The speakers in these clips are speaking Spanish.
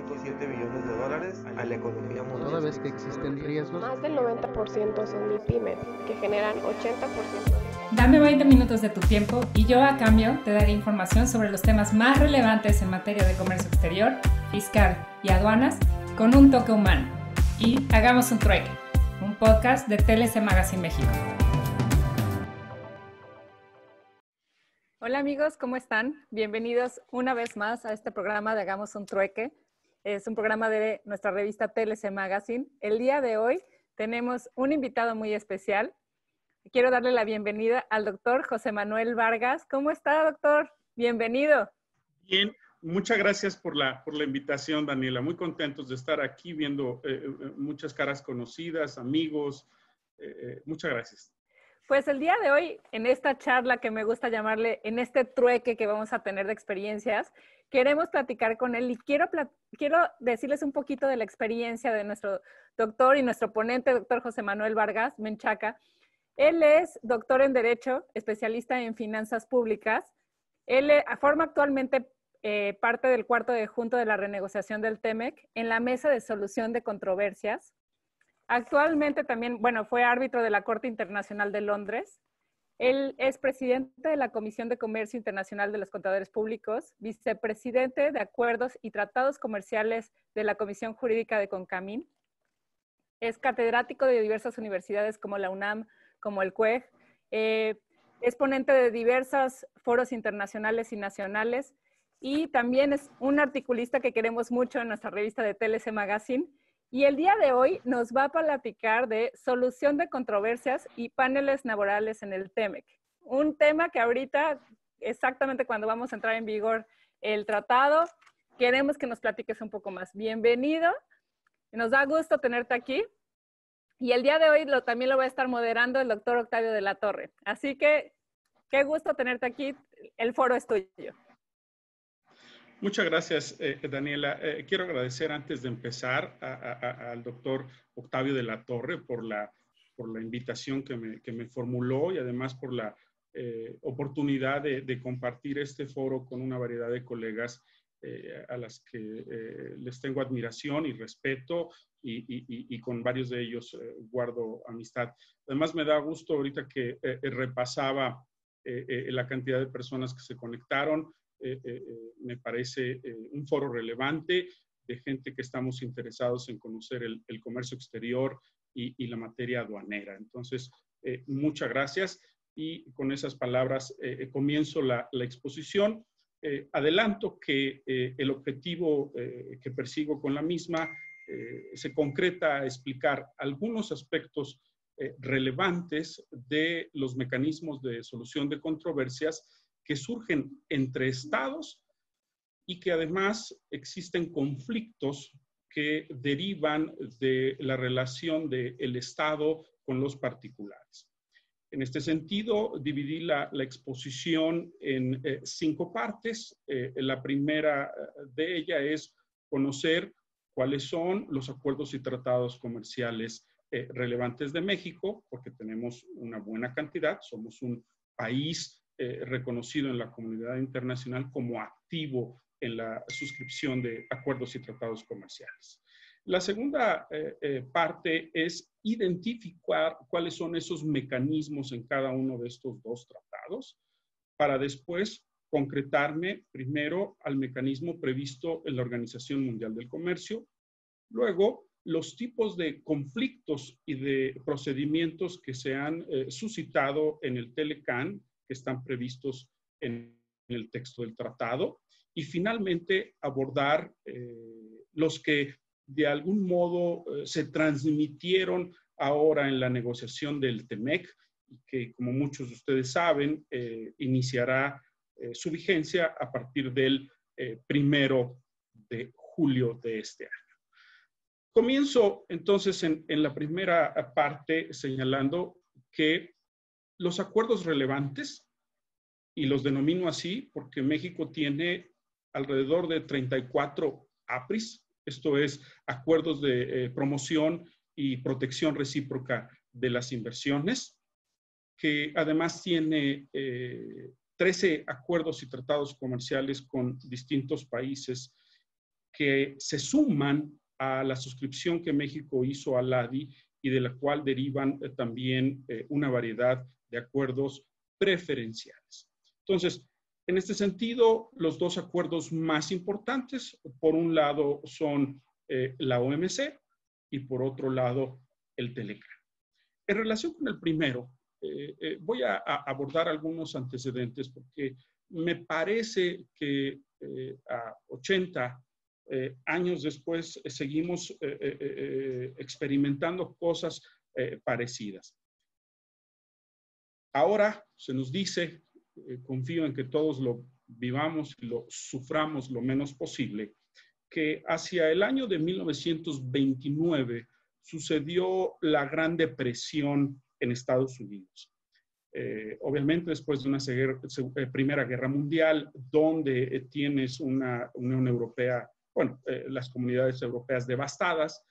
1.7 billones de dólares a la economía mundial. Toda vez que existen riesgos, Más del 90% son MIPYMES, que generan 80%. Dame 20 minutos de tu tiempo y yo a cambio te daré información sobre los temas más relevantes en materia de comercio exterior, fiscal y aduanas con un toque humano. Y hagamos un trueque, un podcast de TLC Magazine México. Hola amigos, ¿cómo están? Bienvenidos una vez más a este programa de Hagamos un Trueque. Es un programa de nuestra revista TLC Magazine. El día de hoy tenemos un invitado muy especial. Quiero darle la bienvenida al doctor José Manuel Vargas. ¿Cómo está, doctor? Bienvenido. Bien, muchas gracias por la invitación, Daniela. Muy contentos de estar aquí viendo muchas caras conocidas, amigos. Muchas gracias. Pues el día de hoy, en esta charla que me gusta llamarle, en este trueque que vamos a tener de experiencias, queremos platicar con él y quiero decirles un poquito de la experiencia de nuestro doctor y nuestro ponente, doctor José Manuel Vargas Menchaca. Él es doctor en Derecho, especialista en Finanzas Públicas. Él forma actualmente parte del cuarto de junta de la renegociación del TEMEC en la mesa de solución de controversias. Actualmente también, fue árbitro de la Corte Internacional de Londres. Él es presidente de la Comisión de Comercio Internacional de los Contadores Públicos, vicepresidente de Acuerdos y Tratados Comerciales de la Comisión Jurídica de CONCAMIN. Es catedrático de diversas universidades como la UNAM, como el CUEG. Es ponente de diversos foros internacionales y nacionales. Y también es un articulista que queremos mucho en nuestra revista de TLC Magazine. Y el día de hoy nos va a platicar de solución de controversias y paneles laborales en el TEMEC. Un tema que ahorita, exactamente cuando vamos a entrar en vigor el tratado, queremos que nos platiques un poco más. Bienvenido, nos da gusto tenerte aquí. Y el día de hoy también lo va a estar moderando el doctor Octavio de la Torre. Así que, qué gusto tenerte aquí, el foro es tuyo. Muchas gracias, Daniela. Quiero agradecer antes de empezar al doctor Octavio de la Torre por la invitación que me formuló y además por la oportunidad de compartir este foro con una variedad de colegas a las que les tengo admiración y respeto y con varios de ellos guardo amistad. Además, me da gusto ahorita que repasaba la cantidad de personas que se conectaron. Me parece un foro relevante de gente que estamos interesados en conocer el comercio exterior y la materia aduanera. Entonces, muchas gracias y con esas palabras comienzo la exposición. Adelanto que el objetivo que persigo con la misma se concreta a explicar algunos aspectos relevantes de los mecanismos de solución de controversias que surgen entre estados y que además existen conflictos que derivan de la relación del Estado con los particulares. En este sentido, dividí la exposición en 5 partes. La primera de ellas es conocer cuáles son los acuerdos y tratados comerciales relevantes de México, porque tenemos una buena cantidad, somos un país reconocido en la comunidad internacional como activo en la suscripción de acuerdos y tratados comerciales. La segunda parte es identificar cuáles son esos mecanismos en cada uno de estos 2 tratados para después concretarme primero al mecanismo previsto en la Organización Mundial del Comercio, luego los tipos de conflictos y de procedimientos que se han suscitado en el TELECAN, que están previstos en el texto del tratado, y finalmente abordar los que de algún modo se transmitieron ahora en la negociación del TEMEC, y que como muchos de ustedes saben, iniciará su vigencia a partir del 1 de julio de este año. Comienzo entonces en la primera parte señalando que los acuerdos relevantes, y los denomino así porque México tiene alrededor de 34 APRIs, esto es, acuerdos de promoción y protección recíproca de las inversiones, que además tiene 13 acuerdos y tratados comerciales con distintos países que se suman a la suscripción que México hizo al ADI y de la cual derivan también una variedad de acuerdos preferenciales. Entonces, en este sentido, los dos acuerdos más importantes, por un lado, son la OMC y por otro lado, el Telecán. En relación con el primero, voy a abordar algunos antecedentes porque me parece que a 80 años después seguimos experimentando cosas parecidas. Ahora se nos dice, confío en que todos lo vivamos y lo suframos lo menos posible, que hacia el año de 1929 sucedió la Gran Depresión en Estados Unidos. Obviamente después de una Primera Guerra Mundial, donde tienes una Unión Europea, bueno, las comunidades europeas devastadas,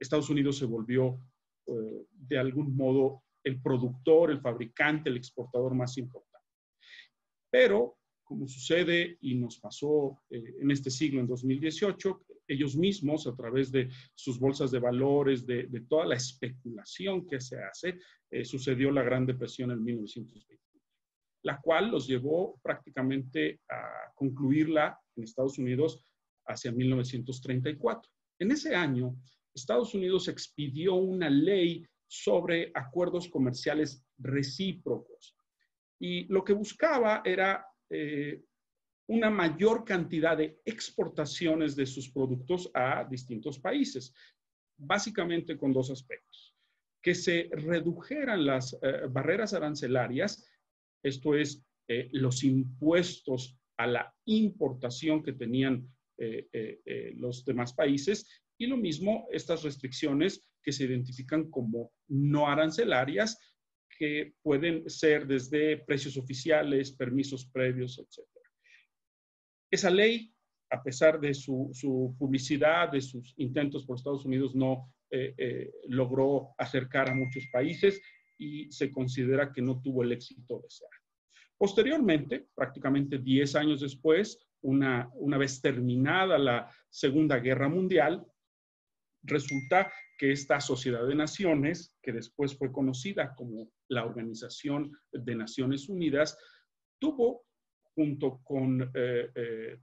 Estados Unidos se volvió de algún modo el productor, el fabricante, el exportador más importante. Pero, como sucede y nos pasó en este siglo, en 2018, ellos mismos, a través de sus bolsas de valores, de toda la especulación que se hace, sucedió la Gran Depresión en 1920, la cual los llevó prácticamente a concluirla en Estados Unidos hacia 1934. En ese año, Estados Unidos expidió una ley sobre acuerdos comerciales recíprocos. Y lo que buscaba era una mayor cantidad de exportaciones de sus productos a distintos países, básicamente con dos aspectos. Que se redujeran las barreras arancelarias, esto es, los impuestos a la importación que tenían los demás países, y lo mismo estas restricciones que se identifican como no arancelarias, que pueden ser desde precios oficiales, permisos previos, etc. Esa ley, a pesar de su publicidad, de sus intentos por Estados Unidos, no logró acercar a muchos países y se considera que no tuvo el éxito deseado. Posteriormente, prácticamente 10 años después, una vez terminada la Segunda Guerra Mundial, resulta que esta Sociedad de Naciones, que después fue conocida como la Organización de Naciones Unidas, tuvo, junto con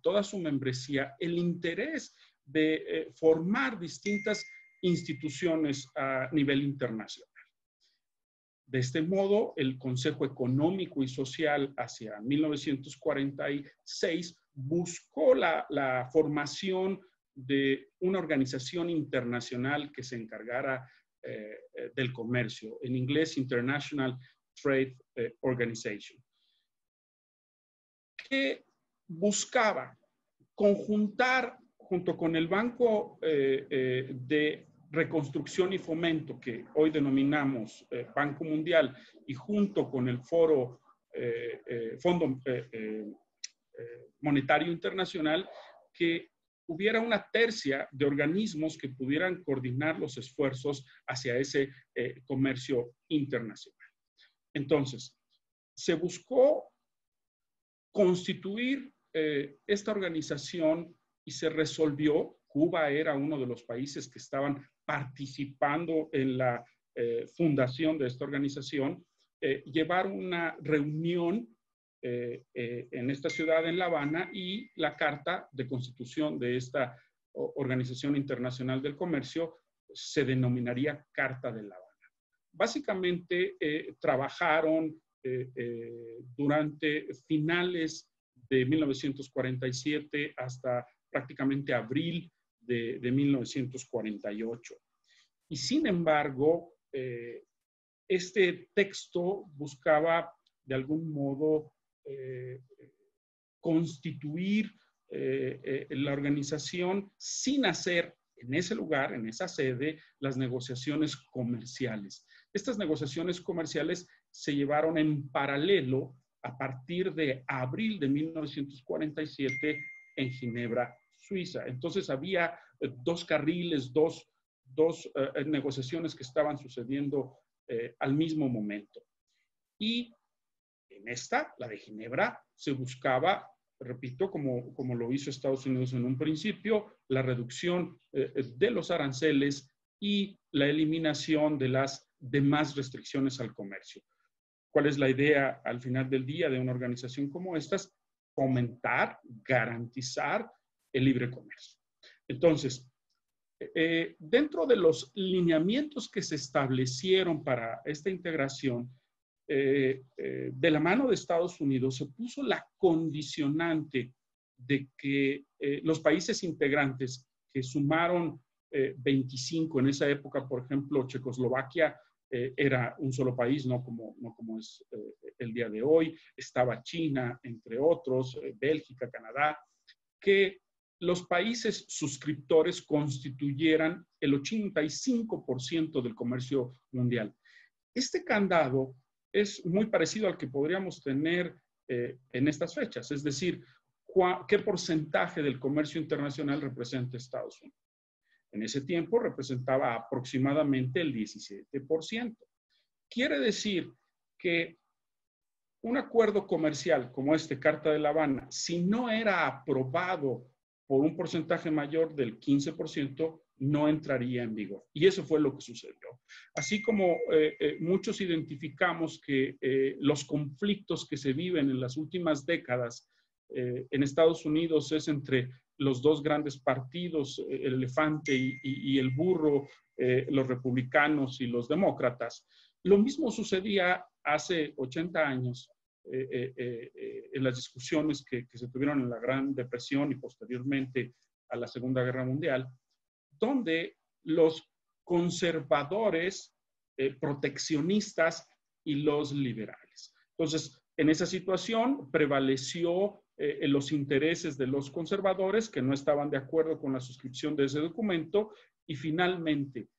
toda su membresía, el interés de formar distintas instituciones a nivel internacional. De este modo, el Consejo Económico y Social hacia 1946 buscó la formación de una organización internacional que se encargara del comercio, en inglés International Trade Organization, que buscaba conjuntar junto con el Banco de Reconstrucción y Fomento, que hoy denominamos Banco Mundial, y junto con el Fondo Monetario Internacional, que hubiera una tercia de organismos que pudieran coordinar los esfuerzos hacia ese comercio internacional. Entonces, se buscó constituir esta organización y se resolvió. Cuba era uno de los países que estaban participando en la fundación de esta organización, llevar una reunión en esta ciudad, en La Habana, y la carta de constitución de esta Organización Internacional del Comercio se denominaría Carta de La Habana. Básicamente trabajaron durante finales de 1947 hasta prácticamente abril de 1948. Y sin embargo, este texto buscaba de algún modo constituir la organización sin hacer en ese lugar, en esa sede, las negociaciones comerciales. Estas negociaciones comerciales se llevaron en paralelo a partir de abril de 1947 en Ginebra, Suiza. Entonces había dos carriles, dos negociaciones que estaban sucediendo al mismo momento. Y en esta, la de Ginebra, se buscaba repito, como lo hizo Estados Unidos en un principio, la reducción de los aranceles y la eliminación de las demás restricciones al comercio. ¿Cuál es la idea al final del día de una organización como esta? Fomentar, garantizar el libre comercio. Entonces, dentro de los lineamientos que se establecieron para esta integración, de la mano de Estados Unidos se puso la condicionante de que los países integrantes que sumaron 25 en esa época, por ejemplo, Checoslovaquia era un solo país, no como es el día de hoy, estaba China, entre otros, Bélgica, Canadá, que los países suscriptores constituyeran el 85% del comercio mundial. Este candado es muy parecido al que podríamos tener en estas fechas, es decir, ¿qué porcentaje del comercio internacional representa Estados Unidos? En ese tiempo representaba aproximadamente el 17%. Quiere decir que un acuerdo comercial como este, Carta de La Habana, si no era aprobado por un porcentaje mayor del 15%, no entraría en vigor. Y eso fue lo que sucedió. Así como muchos identificamos que los conflictos que se viven en las últimas décadas en Estados Unidos es entre los dos grandes partidos, el elefante y el burro, los republicanos y los demócratas. Lo mismo sucedía hace 80 años en las discusiones que se tuvieron en la Gran Depresión y posteriormente a la Segunda Guerra Mundial, donde los conservadores, proteccionistas y los liberales. Entonces, en esa situación prevaleció los intereses de los conservadores que no estaban de acuerdo con la suscripción de ese documento y finalmente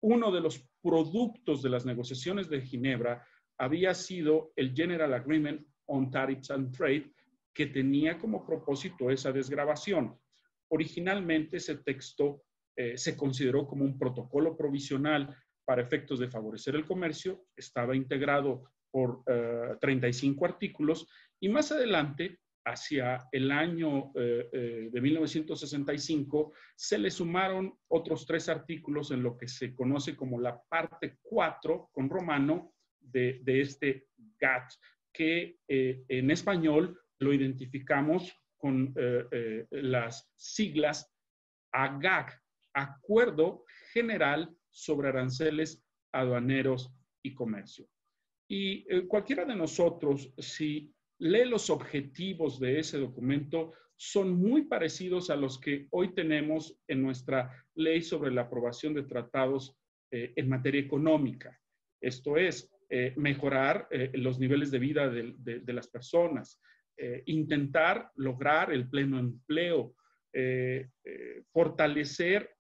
uno de los productos de las negociaciones de Ginebra había sido el General Agreement on Tariffs and Trade, que tenía como propósito esa desgravación. Originalmente ese texto se consideró como un protocolo provisional para efectos de favorecer el comercio, estaba integrado por 35 artículos y más adelante, hacia el año de 1965, se le sumaron otros 3 artículos en lo que se conoce como la parte 4 con romano de este GATT, que en español lo identificamos con las siglas AGAC, Acuerdo General sobre Aranceles Aduaneros y Comercio. Y cualquiera de nosotros, si lee los objetivos de ese documento, son muy parecidos a los que hoy tenemos en nuestra ley sobre la aprobación de tratados en materia económica. Esto es, mejorar los niveles de vida de las personas, intentar lograr el pleno empleo, fortalecer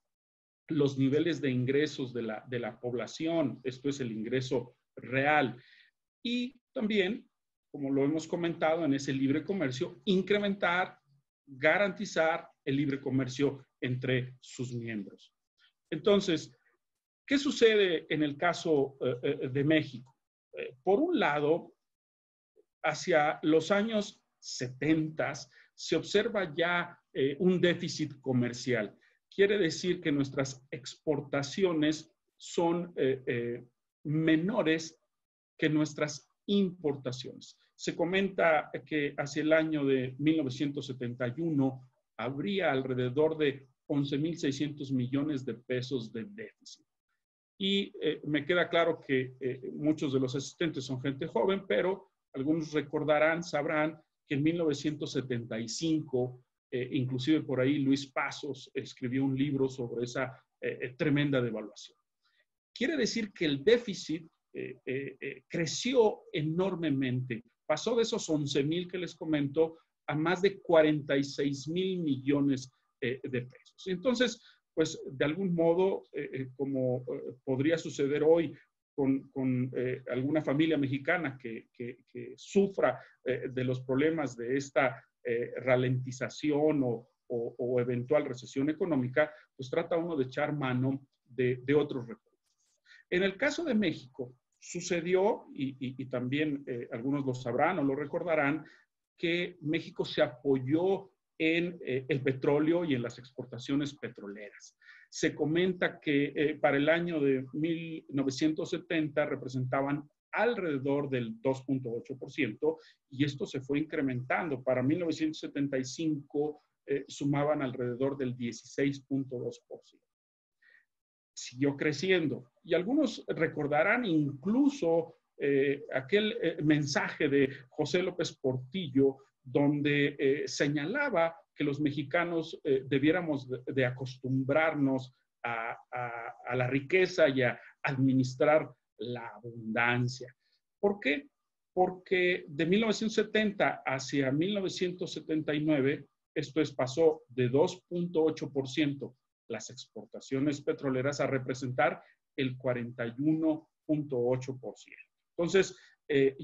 los niveles de ingresos de la población, esto es el ingreso real. Y también, como lo hemos comentado en ese libre comercio, incrementar, garantizar el libre comercio entre sus miembros. Entonces, ¿qué sucede en el caso de México? Por un lado, hacia los años 70 se observa ya un déficit comercial. Quiere decir que nuestras exportaciones son menores que nuestras importaciones. Se comenta que hacia el año de 1971 habría alrededor de 11.600 millones de pesos de déficit. Y me queda claro que muchos de los asistentes son gente joven, pero algunos recordarán, sabrán que en 1975, inclusive por ahí Luis Pasos escribió un libro sobre esa tremenda devaluación. Quiere decir que el déficit creció enormemente. Pasó de esos 11.000 que les comento a más de 46.000 millones de pesos. Entonces, pues de algún modo, como podría suceder hoy con alguna familia mexicana que sufra de los problemas de esta ralentización o eventual recesión económica, pues trata uno de echar mano de otros recursos. En el caso de México, sucedió, y también algunos lo sabrán o lo recordarán, que México se apoyó en el petróleo y en las exportaciones petroleras. Se comenta que para el año de 1970 representaban alrededor del 2.8% y esto se fue incrementando. Para 1975 sumaban alrededor del 16.2%. Siguió creciendo y algunos recordarán incluso aquel mensaje de José López Portillo donde señalaba que los mexicanos debiéramos de acostumbrarnos a la riqueza y a administrar la abundancia. ¿Por qué? Porque de 1970 hacia 1979, esto es, pasó de 2.8% las exportaciones petroleras a representar el 41.8%. Entonces,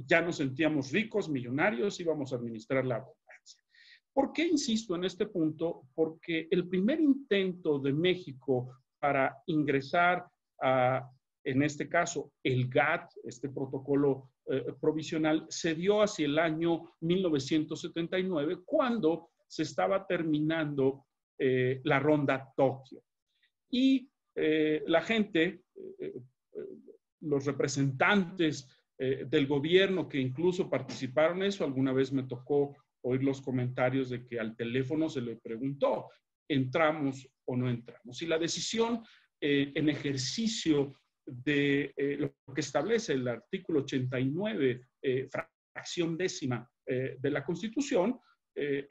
ya nos sentíamos ricos, millonarios, íbamos a administrar la abundancia. ¿Por qué insisto en este punto? Porque el primer intento de México para ingresar a, en este caso, el GATT, este protocolo provisional, se dio hacia el año 1979, cuando se estaba terminando la ronda Tokio. Y la gente, los representantes del gobierno que incluso participaron en eso, alguna vez me tocó oír los comentarios de que al teléfono se le preguntó, ¿entramos o no entramos? Y la decisión en ejercicio de lo que establece el artículo 89, fracción décima de la Constitución,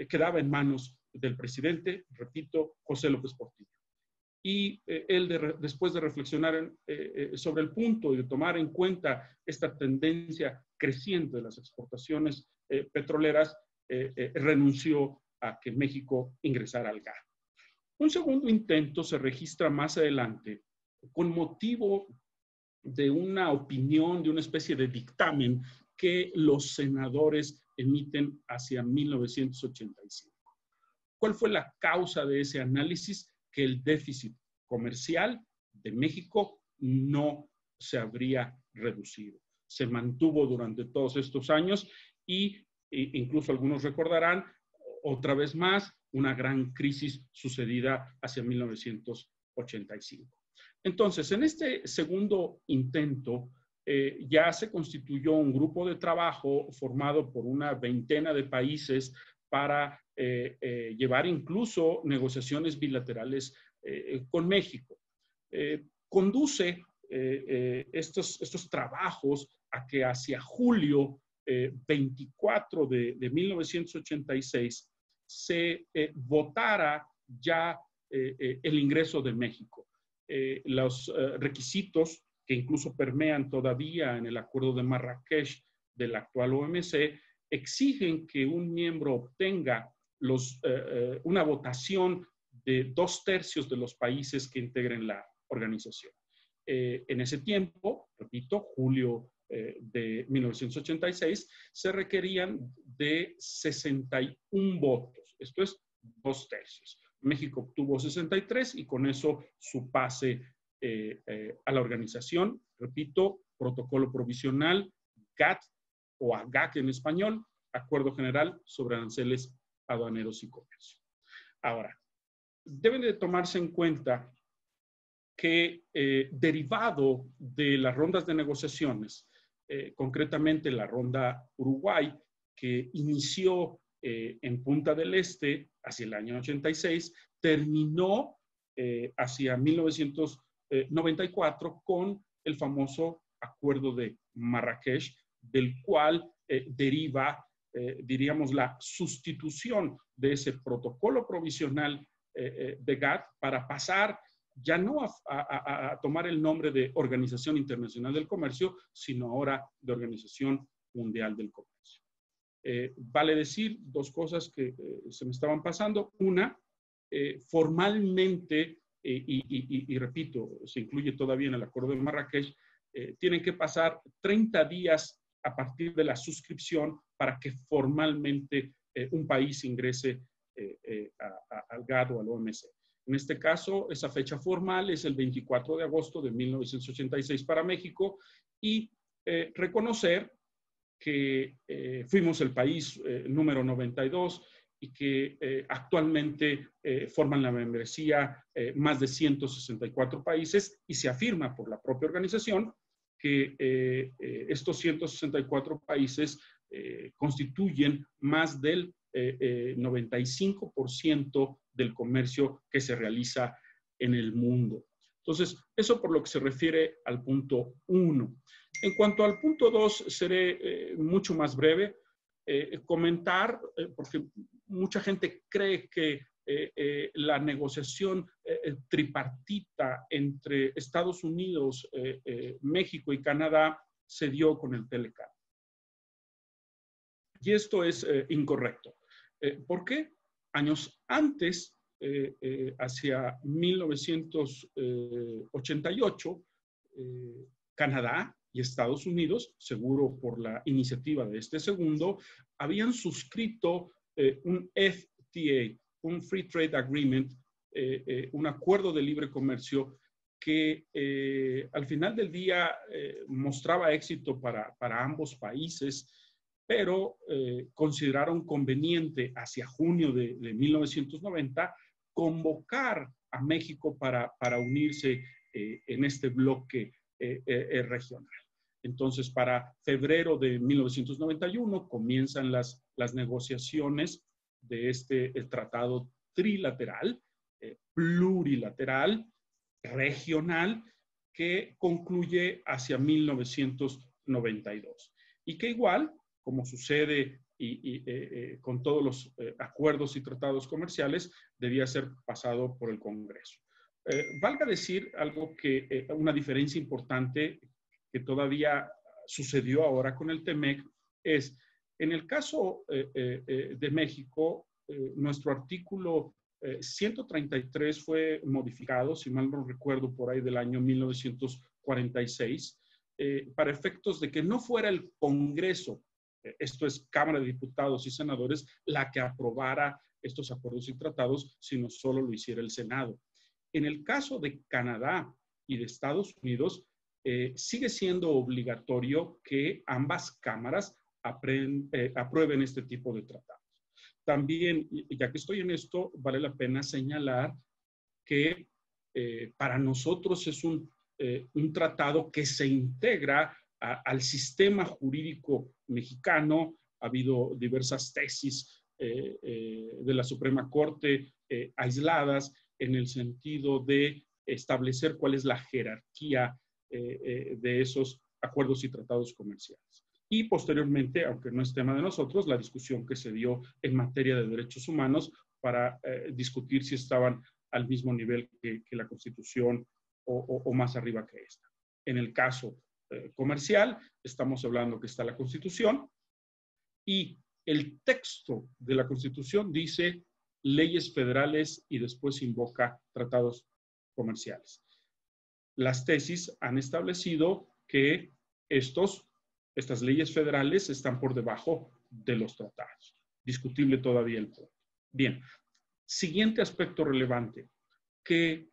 quedaba en manos del presidente, repito, José López Portillo. Y él, después de reflexionar sobre el punto y de tomar en cuenta esta tendencia creciente de las exportaciones petroleras, renunció a que México ingresara al GATT. Un segundo intento se registra más adelante con motivo de una opinión, de una especie de dictamen que los senadores emiten hacia 1985. ¿Cuál fue la causa de ese análisis? Que el déficit comercial de México no se habría reducido. Se mantuvo durante todos estos años y incluso algunos recordarán, otra vez más, una gran crisis sucedida hacia 1985. Entonces, en este segundo intento, ya se constituyó un grupo de trabajo formado por una veintena de países para llevar incluso negociaciones bilaterales con México. Conduce estos trabajos a que hacia julio 24 de 1986 se votara ya el ingreso de México. Los requisitos que incluso permean todavía en el Acuerdo de Marrakech del actual OMC exigen que un miembro obtenga una votación de 2/3 de los países que integren la organización. En ese tiempo, repito, julio de 1986, se requerían de 61 votos. Esto es 2/3. México obtuvo 63 y con eso su pase a la organización. Repito, protocolo provisional, GATT o AGAC en español, Acuerdo General sobre Aranceles Aduaneros y Comercio. Ahora, deben de tomarse en cuenta que derivado de las rondas de negociaciones, concretamente la ronda Uruguay, que inició en Punta del Este hacia el año 86, terminó hacia 1994 con el famoso Acuerdo de Marrakech, del cual deriva, diríamos, la sustitución de ese protocolo provisional de GATT para pasar ya no a tomar el nombre de Organización Internacional del Comercio, sino ahora de Organización Mundial del Comercio. Vale decir dos cosas que se me estaban pasando. Una, formalmente, y repito, se incluye todavía en el Acuerdo de Marrakech, tienen que pasar 30 días a partir de la suscripción para que formalmente un país ingrese al GATT o al OMC. En este caso, esa fecha formal es el 24 de agosto de 1986 para México y reconocer que fuimos el país número 92 y que actualmente forman la membresía más de 164 países, y se afirma por la propia organización que estos 164 países constituyen más del 95% del comercio que se realiza en el mundo. Entonces, eso por lo que se refiere al punto 1. En cuanto al punto 2, seré mucho más breve. Comentar, porque mucha gente cree que la negociación tripartita entre Estados Unidos, México y Canadá se dio con el Telecán. Y esto es incorrecto. ¿Por qué? Años antes, hacia 1988, Canadá y Estados Unidos, seguro por la iniciativa de este segundo, habían suscrito un FTA, un Free Trade Agreement, un acuerdo de libre comercio que al final del día mostraba éxito para ambos países, pero consideraron conveniente hacia junio de 1990 convocar a México para unirse en este bloque regional. Entonces, para febrero de 1991 comienzan las negociaciones de el tratado trilateral, plurilateral, regional, que concluye hacia 1992. Y que igual, como sucede con todos los acuerdos y tratados comerciales, debía ser pasado por el Congreso. Valga decir algo una diferencia importante que todavía sucedió ahora con el TEMEC es, en el caso de México, nuestro artículo 133 fue modificado, si mal no recuerdo, por ahí del año 1946, para efectos de que no fuera el Congreso, esto es Cámara de Diputados y Senadores, la que aprobara estos acuerdos y tratados, sino solo lo hiciera el Senado. En el caso de Canadá y de Estados Unidos, sigue siendo obligatorio que ambas cámaras aprueben este tipo de tratados. También, ya que estoy en esto, vale la pena señalar que para nosotros es un tratado que se integra al sistema jurídico mexicano. Ha habido diversas tesis de la Suprema Corte aisladas en el sentido de establecer cuál es la jerarquía de esos acuerdos y tratados comerciales. Y posteriormente, aunque no es tema de nosotros, la discusión que se dio en materia de derechos humanos para discutir si estaban al mismo nivel que la Constitución o más arriba que esta. En el caso comercial, estamos hablando que está la Constitución y el texto de la Constitución dice leyes federales y después invoca tratados comerciales. Las tesis han establecido que estas leyes federales están por debajo de los tratados. Discutible todavía el punto. Bien, siguiente aspecto relevante, que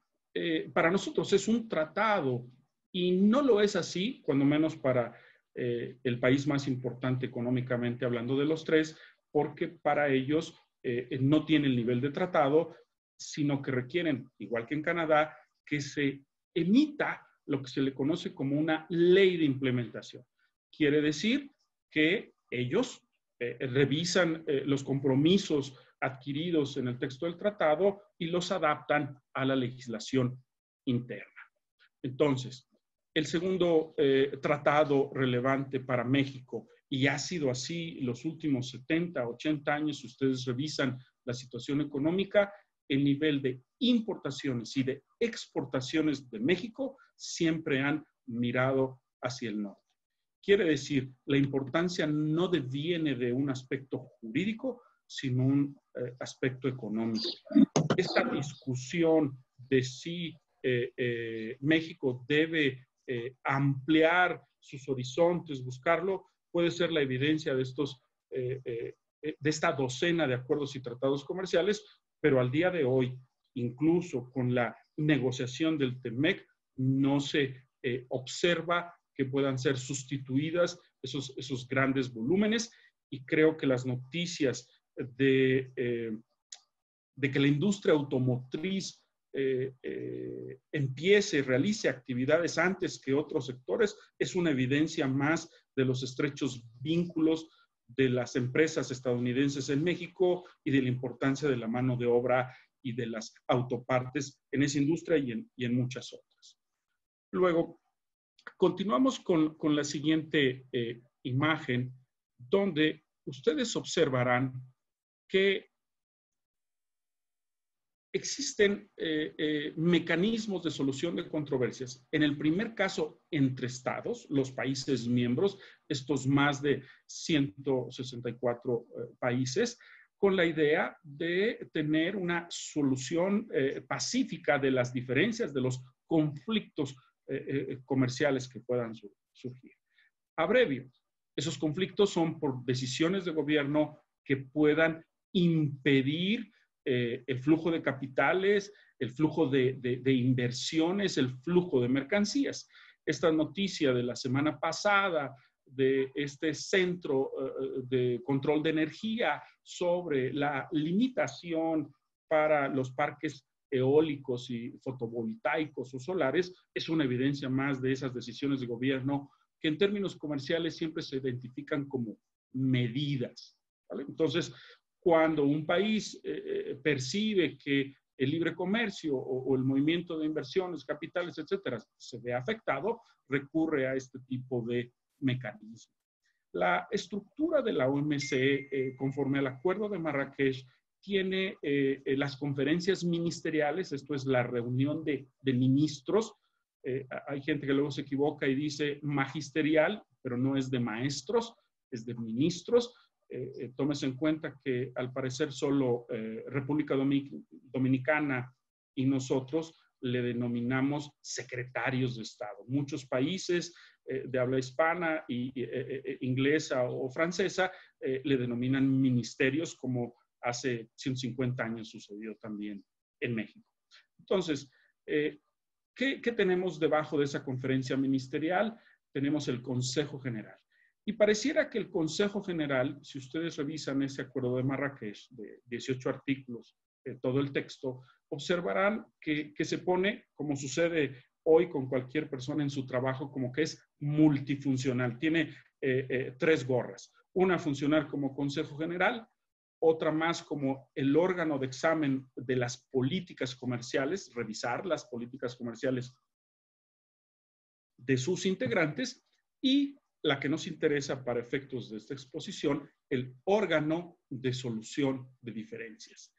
para nosotros es un tratado y no lo es así, cuando menos para el país más importante económicamente hablando de los tres, porque para ellos no tiene el nivel de tratado, sino que requieren, igual que en Canadá, que se emita lo que se le conoce como una ley de implementación. Quiere decir que ellos revisan los compromisos adquiridos en el texto del tratado y los adaptan a la legislación interna. Entonces, el segundo tratado relevante para México, y ha sido así los últimos 70, 80 años, si ustedes revisan la situación económica, el nivel de importaciones y de exportaciones de México siempre han mirado hacia el norte. Quiere decir, la importancia no deviene de un aspecto jurídico, sino un aspecto económico. Esta discusión de si México debe ampliar sus horizontes, buscarlo, puede ser la evidencia de esta docena de acuerdos y tratados comerciales, pero al día de hoy, incluso con la negociación del TEMEC, no se observa que puedan ser sustituidas esos grandes volúmenes, y creo que las noticias de que la industria automotriz empiece, realice actividades antes que otros sectores, es una evidencia más de los estrechos vínculos de las empresas estadounidenses en México y de la importancia de la mano de obra y de las autopartes en esa industria y en muchas otras. Luego, continuamos con la siguiente imagen, donde ustedes observarán que existen mecanismos de solución de controversias. En el primer caso, entre estados, los países miembros, estos más de 164 países, con la idea de tener una solución pacífica de las diferencias, de los conflictos comerciales que puedan surgir. Abrevio, esos conflictos son por decisiones de gobierno que puedan impedir el flujo de capitales, el flujo de inversiones, el flujo de mercancías. Esta noticia de la semana pasada de este centro de control de energía sobre la limitación para los parques eólicos y fotovoltaicos o solares es una evidencia más de esas decisiones de gobierno que en términos comerciales siempre se identifican como medidas, ¿vale? Entonces, cuando un país percibe que el libre comercio o el movimiento de inversiones, capitales, etcétera, se ve afectado, recurre a este tipo de mecanismos. La estructura de la OMC, conforme al Acuerdo de Marrakech, tiene las conferencias ministeriales, esto es la reunión de ministros. Hay gente que luego se equivoca y dice magisterial, pero no es de maestros, es de ministros. Tómese en cuenta que al parecer solo República Dominicana y nosotros le denominamos secretarios de Estado. Muchos países de habla hispana, inglesa o francesa le denominan ministerios, como hace 150 años sucedió también en México. Entonces, ¿qué tenemos debajo de esa conferencia ministerial? Tenemos el Consejo General. Y pareciera que el Consejo General, si ustedes revisan ese acuerdo de Marrakech, de 18 artículos, todo el texto, observarán que se pone, como sucede hoy con cualquier persona en su trabajo, como que es multifuncional. Tiene 3 gorras. Una funcional como Consejo General, otra más como el órgano de examen de las políticas comerciales, revisar las políticas comerciales de sus integrantes, y la que nos interesa para efectos de esta exposición, el órgano de solución de diferencias.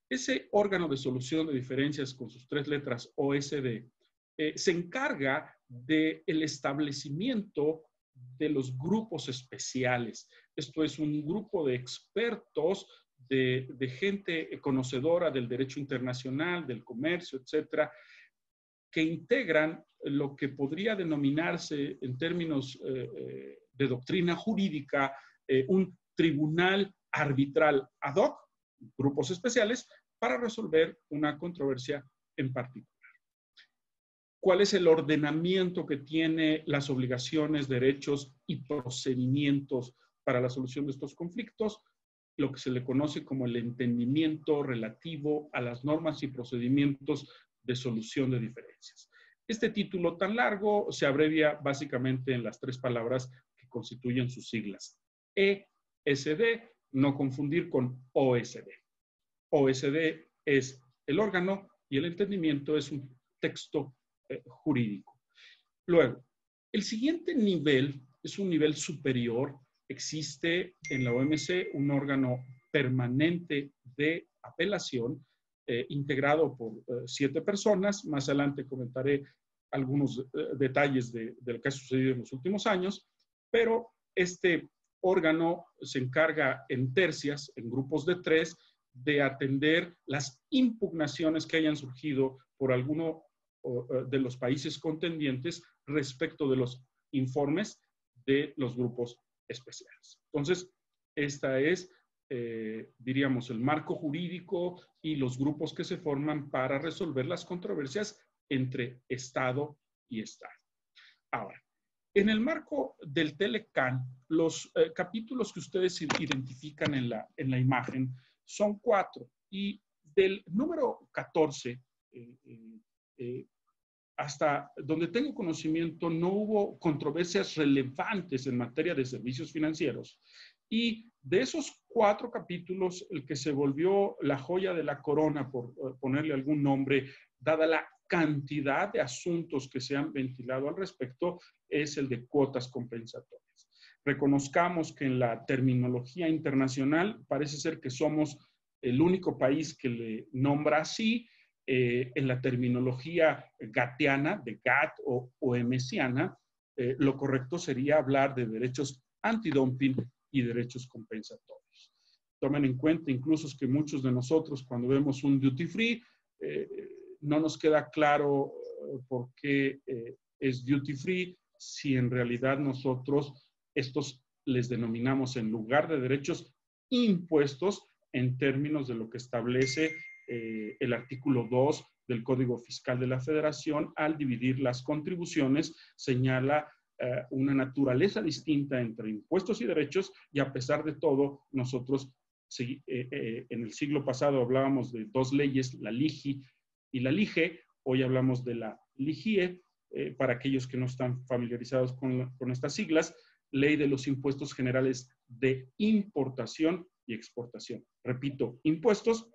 Ese órgano de solución de diferencias, con sus 3 letras OSD, se encarga del establecimiento de los grupos especiales. Esto es un grupo de expertos, de gente conocedora del derecho internacional, del comercio, etcétera, que integran lo que podría denominarse en términos de doctrina jurídica un tribunal arbitral ad hoc, grupos especiales, para resolver una controversia en particular. ¿Cuál es el ordenamiento que tiene las obligaciones, derechos y procedimientos para la solución de estos conflictos? Lo que se le conoce como el entendimiento relativo a las normas y procedimientos de solución de diferencias. Este título tan largo se abrevia básicamente en las 3 palabras que constituyen sus siglas. ESD, no confundir con OSD. OSD es el órgano y el entendimiento es un texto jurídico. Luego, el siguiente nivel es un nivel superior. Existe en la OMC un órgano permanente de apelación integrado por 7 personas. Más adelante comentaré algunos detalles de lo que ha sucedido en los últimos años, pero este órgano se encarga en tercias, en grupos de 3, de atender las impugnaciones que hayan surgido por alguno de los países contendientes respecto de los informes de los grupos especiales. Entonces, esta es, diríamos, el marco jurídico y los grupos que se forman para resolver las controversias entre Estado y Estado. Ahora, En el marco del Telecan, los capítulos que ustedes identifican en la imagen son 4 y del número 14 hasta donde tengo conocimiento no hubo controversias relevantes en materia de servicios financieros. Y de esos 4 capítulos, el que se volvió la joya de la corona, por ponerle algún nombre, dada la cantidad de asuntos que se han ventilado al respecto, es el de cuotas compensatorias. Reconozcamos que en la terminología internacional parece ser que somos el único país que le nombra así. En la terminología gatiana, de GATT o OMSiana, lo correcto sería hablar de derechos antidumping y derechos compensatorios. Tomen en cuenta incluso que muchos de nosotros cuando vemos un duty free, no nos queda claro por qué es duty free, si en realidad nosotros estos les denominamos en lugar de derechos impuestos en términos de lo que establece el artículo 2 del Código Fiscal de la Federación. Al dividir las contribuciones, señala una naturaleza distinta entre impuestos y derechos, y a pesar de todo, nosotros en el siglo pasado hablábamos de 2 leyes, la LIGI y la LIGE, hoy hablamos de la LIGIE, para aquellos que no están familiarizados con estas siglas, Ley de los Impuestos Generales de Importación y Exportación. Repito, impuestos,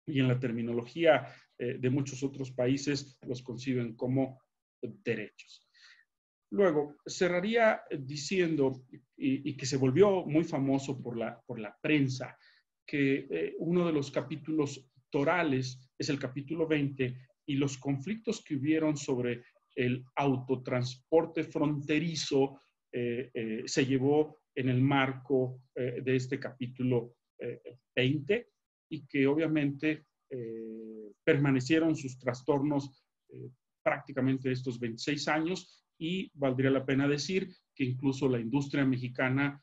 y en la terminología de muchos otros países los conciben como derechos. Luego, cerraría diciendo, y que se volvió muy famoso por la prensa, que uno de los capítulos torales es el capítulo 20 y los conflictos que hubieron sobre el autotransporte fronterizo se llevó en el marco de este capítulo 20 y que obviamente permanecieron sus trastornos prácticamente estos 26 años, y valdría la pena decir que incluso la industria mexicana,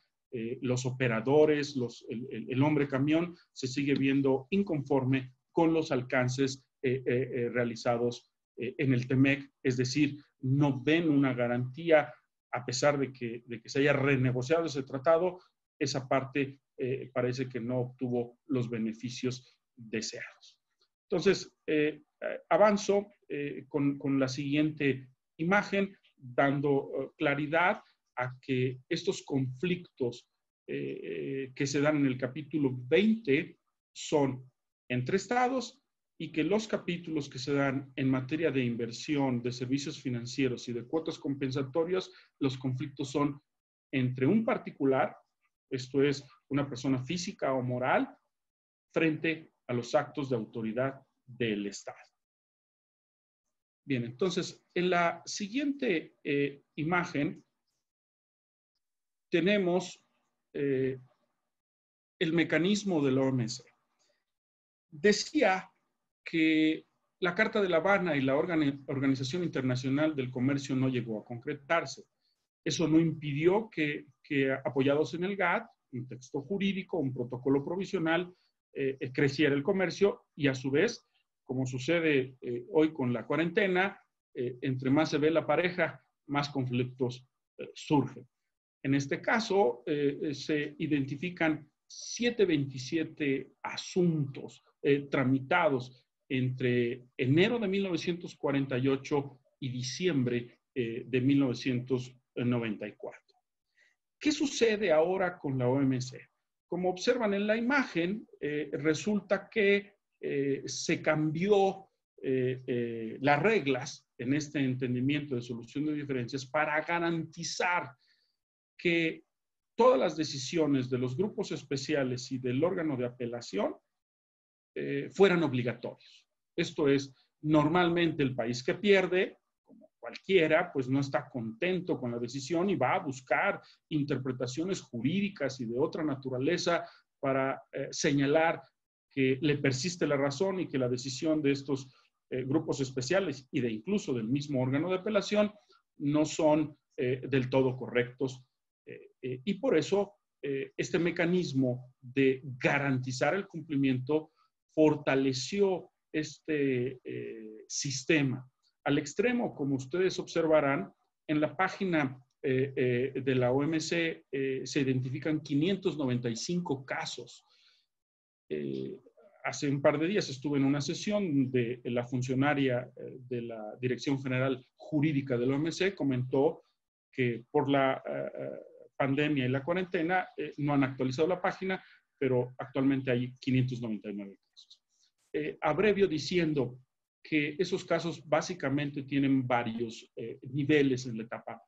los operadores, el hombre camión, se sigue viendo inconforme con los alcances realizados en el TEMEC, es decir, no ven una garantía, a pesar de que se haya renegociado ese tratado, esa parte parece que no obtuvo los beneficios deseados. Entonces, avanzo con la siguiente imagen, dando claridad a que estos conflictos que se dan en el capítulo 20 son entre estados, y que los capítulos que se dan en materia de inversión, de servicios financieros y de cuotas compensatorias, los conflictos son entre un particular, esto es, una persona física o moral, frente a los actos de autoridad del Estado. Bien, entonces, en la siguiente imagen tenemos el mecanismo de la OMC. Decía que la Carta de La Habana y la Organización Internacional del Comercio no llegó a concretarse. Eso no impidió que apoyados en el GATT, un texto jurídico, un protocolo provisional, creciera el comercio, y a su vez, como sucede hoy con la cuarentena, entre más se ve la pareja, más conflictos surgen. En este caso, se identifican 727 asuntos tramitados entre enero de 1948 y diciembre de 1994. ¿Qué sucede ahora con la OMC? Como observan en la imagen, resulta que se cambió las reglas en este entendimiento de solución de diferencias para garantizar que todas las decisiones de los grupos especiales y del órgano de apelación fueran obligatorios. Esto es, normalmente el país que pierde, como cualquiera, pues no está contento con la decisión y va a buscar interpretaciones jurídicas y de otra naturaleza para señalar que le persiste la razón y que la decisión de estos grupos especiales y de incluso del mismo órgano de apelación no son del todo correctos. Y por eso este mecanismo de garantizar el cumplimiento fortaleció este sistema al extremo, como ustedes observarán, en la página de la OMC se identifican 595 casos. Hace un par de días estuve en una sesión de la funcionaria de la Dirección General Jurídica de la OMC, comentó que por la pandemia y la cuarentena no han actualizado la página, pero actualmente hay 599 casos. Abrevio diciendo que esos casos básicamente tienen varios niveles en la etapa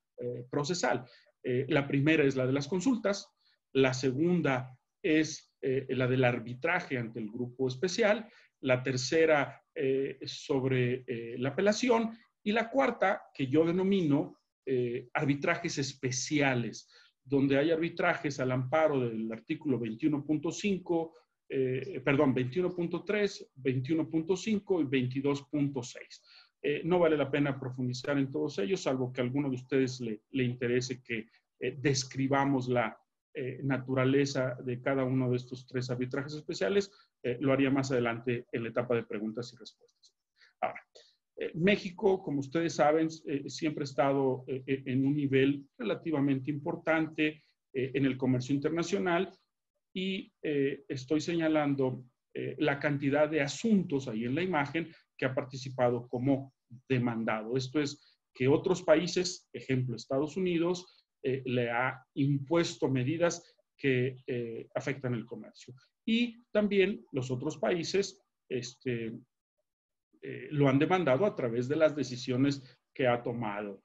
procesal. La primera es la de las consultas, la segunda es la del arbitraje ante el grupo especial, la tercera sobre la apelación y la cuarta, que yo denomino arbitrajes especiales, donde hay arbitrajes al amparo del artículo 21.5, 21.3, 21.5 y 22.6. No vale la pena profundizar en todos ellos, salvo que a alguno de ustedes le interese que describamos la naturaleza de cada uno de estos tres arbitrajes especiales. Lo haría más adelante en la etapa de preguntas y respuestas. Ahora, México, como ustedes saben, siempre ha estado en un nivel relativamente importante en el comercio internacional y estoy señalando la cantidad de asuntos ahí en la imagen que ha participado como demandado. Esto es que otros países, ejemplo Estados Unidos, le ha impuesto medidas que afectan el comercio. Y también los otros países lo han demandado a través de las decisiones que ha tomado.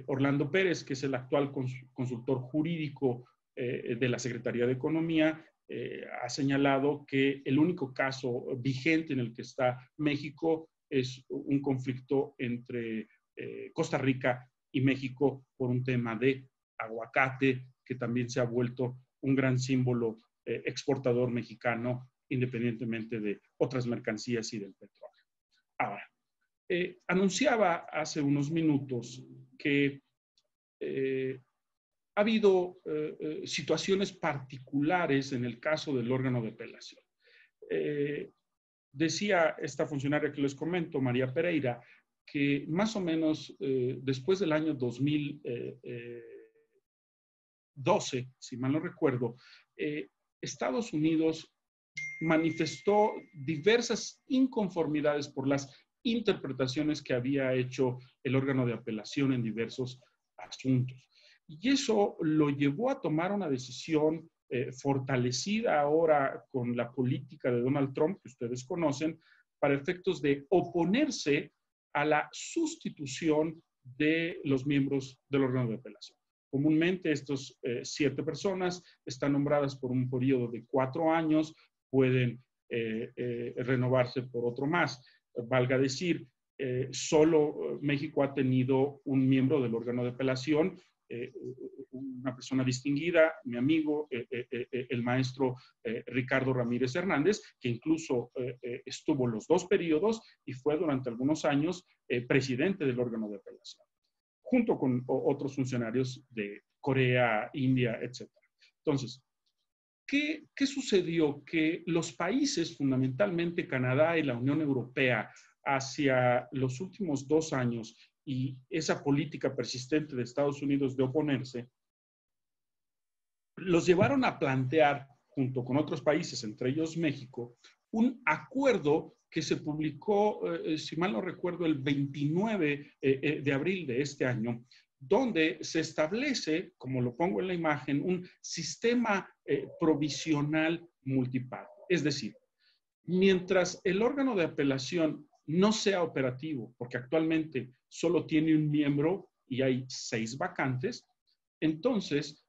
Orlando Pérez, que es el actual consultor jurídico de la Secretaría de Economía, ha señalado que el único caso vigente en el que está México es un conflicto entre Costa Rica y México por un tema de aguacate, que también se ha vuelto un gran símbolo exportador mexicano, independientemente de otras mercancías y del petróleo. Ahora, anunciaba hace unos minutos que ha habido situaciones particulares en el caso del órgano de apelación. Decía esta funcionaria que les comento, María Pereira, que más o menos después del año 2012, si mal no recuerdo, Estados Unidos manifestó diversas inconformidades por las interpretaciones que había hecho el órgano de apelación en diversos asuntos. Y eso lo llevó a tomar una decisión fortalecida ahora con la política de Donald Trump, que ustedes conocen, para efectos de oponerse a la sustitución de los miembros del órgano de apelación. Comúnmente estos 7 personas están nombradas por un periodo de 4 años, pueden renovarse por otro más. Valga decir, solo México ha tenido un miembro del órgano de apelación, una persona distinguida, mi amigo, el maestro Ricardo Ramírez Hernández, que incluso estuvo los 2 periodos y fue durante algunos años presidente del órgano de apelación, junto con otros funcionarios de Corea, India, etc. Entonces, ¿qué sucedió? Que los países, fundamentalmente Canadá y la Unión Europea, hacia los últimos 2 años y esa política persistente de Estados Unidos de oponerse, los llevaron a plantear, junto con otros países, entre ellos México, un acuerdo que se publicó, si mal no recuerdo, el 29 de abril de este año, donde se establece, como lo pongo en la imagen, un sistema provisional multiparte. Es decir, mientras el órgano de apelación no sea operativo, porque actualmente solo tiene un miembro y hay 6 vacantes, entonces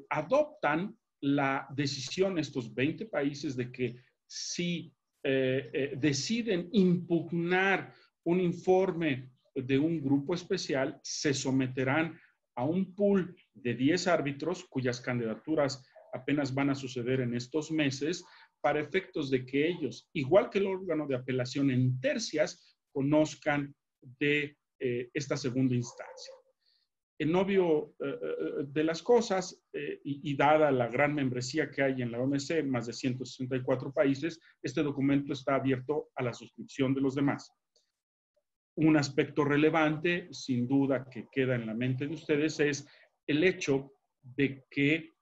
adoptan la decisión estos 20 países de que si deciden impugnar un informe de un grupo especial, se someterán a un pool de 10 árbitros cuyas candidaturas apenas van a suceder en estos meses, para efectos de que ellos, igual que el órgano de apelación en tercias, conozcan de esta segunda instancia. El novio de las cosas, y dada la gran membresía que hay en la OMC, más de 164 países, este documento está abierto a la suscripción de los demás. Un aspecto relevante, sin duda, que queda en la mente de ustedes es el hecho de que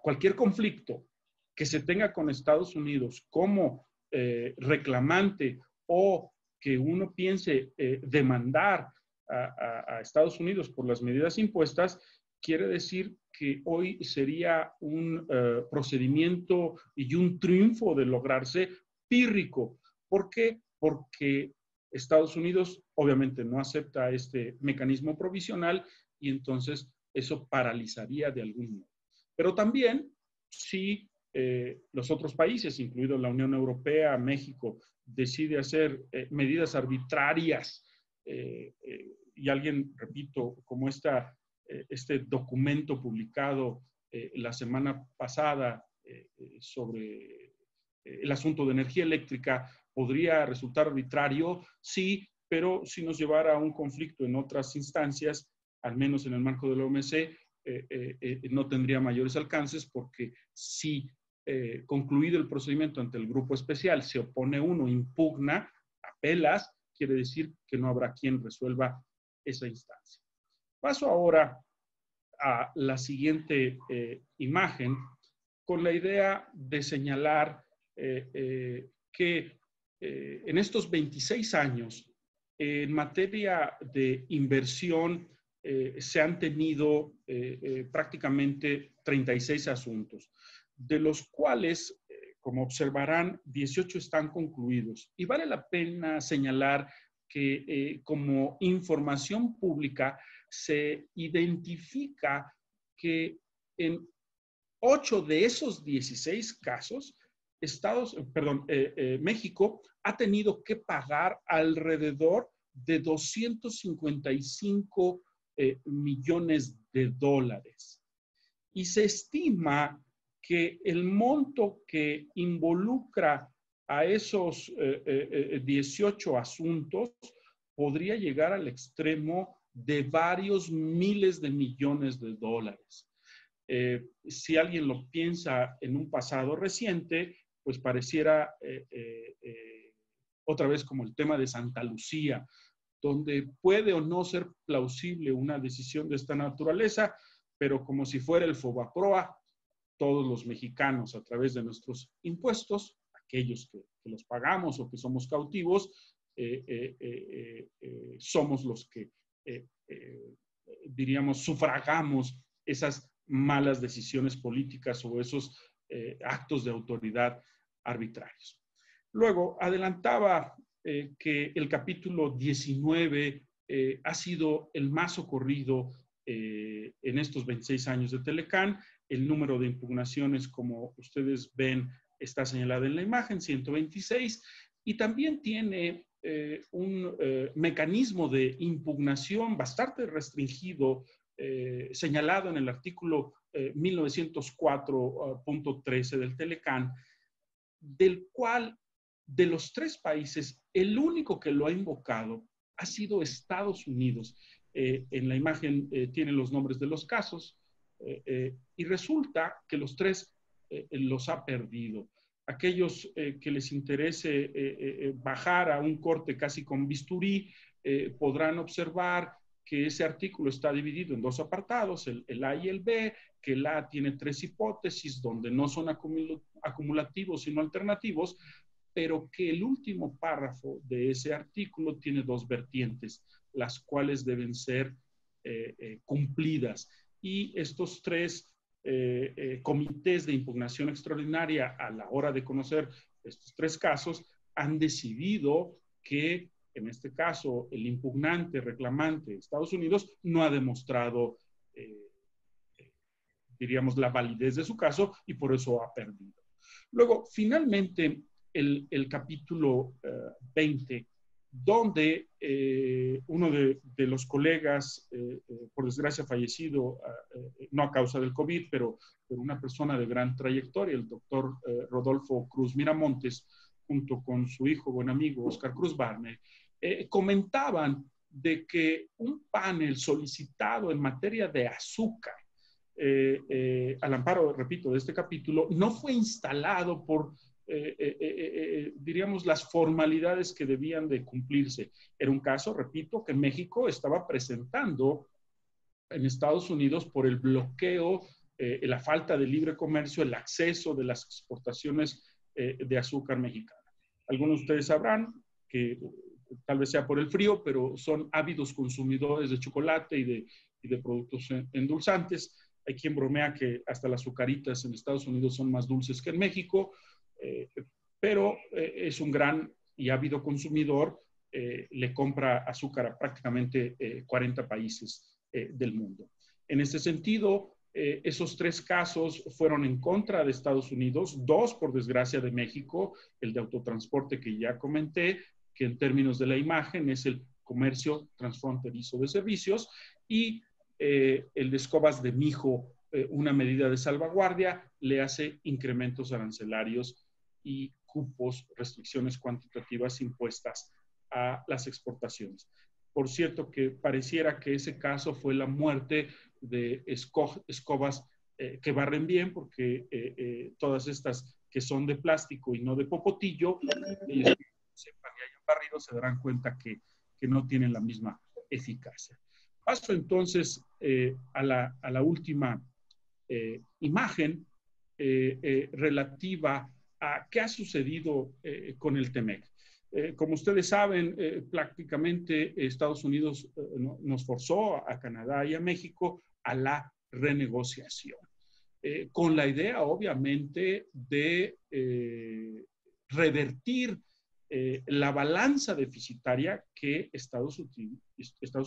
cualquier conflicto que se tenga con Estados Unidos como reclamante o que uno piense demandar a Estados Unidos por las medidas impuestas, quiere decir que hoy sería un procedimiento y un triunfo de lograrse pírrico. ¿Por qué? Porque Estados Unidos obviamente no acepta este mecanismo provisional y entonces eso paralizaría de algún modo. Pero también, si los otros países, incluido la Unión Europea, México, decide hacer medidas arbitrarias y alguien, repito, como este documento publicado la semana pasada sobre el asunto de energía eléctrica, podría resultar arbitrario, sí, pero si nos llevara a un conflicto en otras instancias, al menos en el marco de la OMC, no tendría mayores alcances, porque si concluido el procedimiento ante el grupo especial se opone uno, impugna, apelas, quiere decir que no habrá quien resuelva esa instancia. Paso ahora a la siguiente imagen con la idea de señalar que en estos 26 años, en materia de inversión, se han tenido prácticamente 36 asuntos, de los cuales, como observarán, 18 están concluidos. Y vale la pena señalar que como información pública se identifica que en 8 de esos 16 casos, México ha tenido que pagar alrededor de 255 millones de dólares. Y se estima que el monto que involucra a esos 18 asuntos podría llegar al extremo de varios miles de millones de dólares. Si alguien lo piensa en un pasado reciente, pues pareciera otra vez como el tema de Santa Lucía, donde puede o no ser plausible una decisión de esta naturaleza, pero como si fuera el Fobaproa, todos los mexicanos a través de nuestros impuestos, aquellos que los pagamos o que somos cautivos, somos los que, diríamos, sufragamos esas malas decisiones políticas o esos actos de autoridad arbitrarios. Luego, adelantaba que el capítulo 19 ha sido el más socorrido en estos 26 años de Telecán. El número de impugnaciones, como ustedes ven, está señalado en la imagen, 126, y también tiene un mecanismo de impugnación bastante restringido, señalado en el artículo 1904.13 del Telecán, del cual, de los 3 países, el único que lo ha invocado ha sido Estados Unidos. En la imagen tiene los nombres de los casos, y resulta que los 3 los ha perdido. Aquellos que les interese bajar a un corte casi con bisturí, podrán observar que ese artículo está dividido en 2 apartados, el A y el B, que el A tiene 3 hipótesis donde no son acumulativos sino alternativos, pero que el último párrafo de ese artículo tiene 2 vertientes, las cuales deben ser cumplidas. Y estos 3 comités de impugnación extraordinaria, a la hora de conocer estos 3 casos, han decidido que, en este caso, el impugnante, reclamante, Estados Unidos, no ha demostrado, diríamos, la validez de su caso y por eso ha perdido. Luego, finalmente, el capítulo 20, donde uno de los colegas, por desgracia fallecido, no a causa del COVID, pero una persona de gran trayectoria, el doctor Rodolfo Cruz Miramontes, junto con su hijo, buen amigo, Oscar Cruz Barney, comentaban de que un panel solicitado en materia de azúcar, al amparo, repito, de este capítulo, no fue instalado por diríamos, las formalidades que debían de cumplirse. Era un caso, repito, que México estaba presentando en Estados Unidos por el bloqueo, la falta de libre comercio, el acceso de las exportaciones de azúcar mexicana. Algunos de ustedes sabrán que tal vez sea por el frío, pero son ávidos consumidores de chocolate y de productos endulzantes. Hay quien bromea que hasta las azucaritas en Estados Unidos son más dulces que en México, pero es un gran y ávido consumidor, le compra azúcar a prácticamente 40 países del mundo. En este sentido, esos 3 casos fueron en contra de Estados Unidos, 2 por desgracia de México, el de autotransporte que ya comenté, que en términos de la imagen es el comercio transfronterizo de servicios, y el de escobas de mijo, una medida de salvaguardia, le hace incrementos arancelarios y cupos, restricciones cuantitativas impuestas a las exportaciones. Por cierto, que pareciera que ese caso fue la muerte de escobas que barren bien, porque todas estas que son de plástico y no de popotillo, ellos sepan y hayan barrido, se darán cuenta que no tienen la misma eficacia. Paso entonces a la última imagen relativa a qué ha sucedido con el TEMEC. Como ustedes saben, prácticamente Estados Unidos nos forzó a Canadá y a México a la renegociación, con la idea, obviamente, de revertir la balanza deficitaria que Estados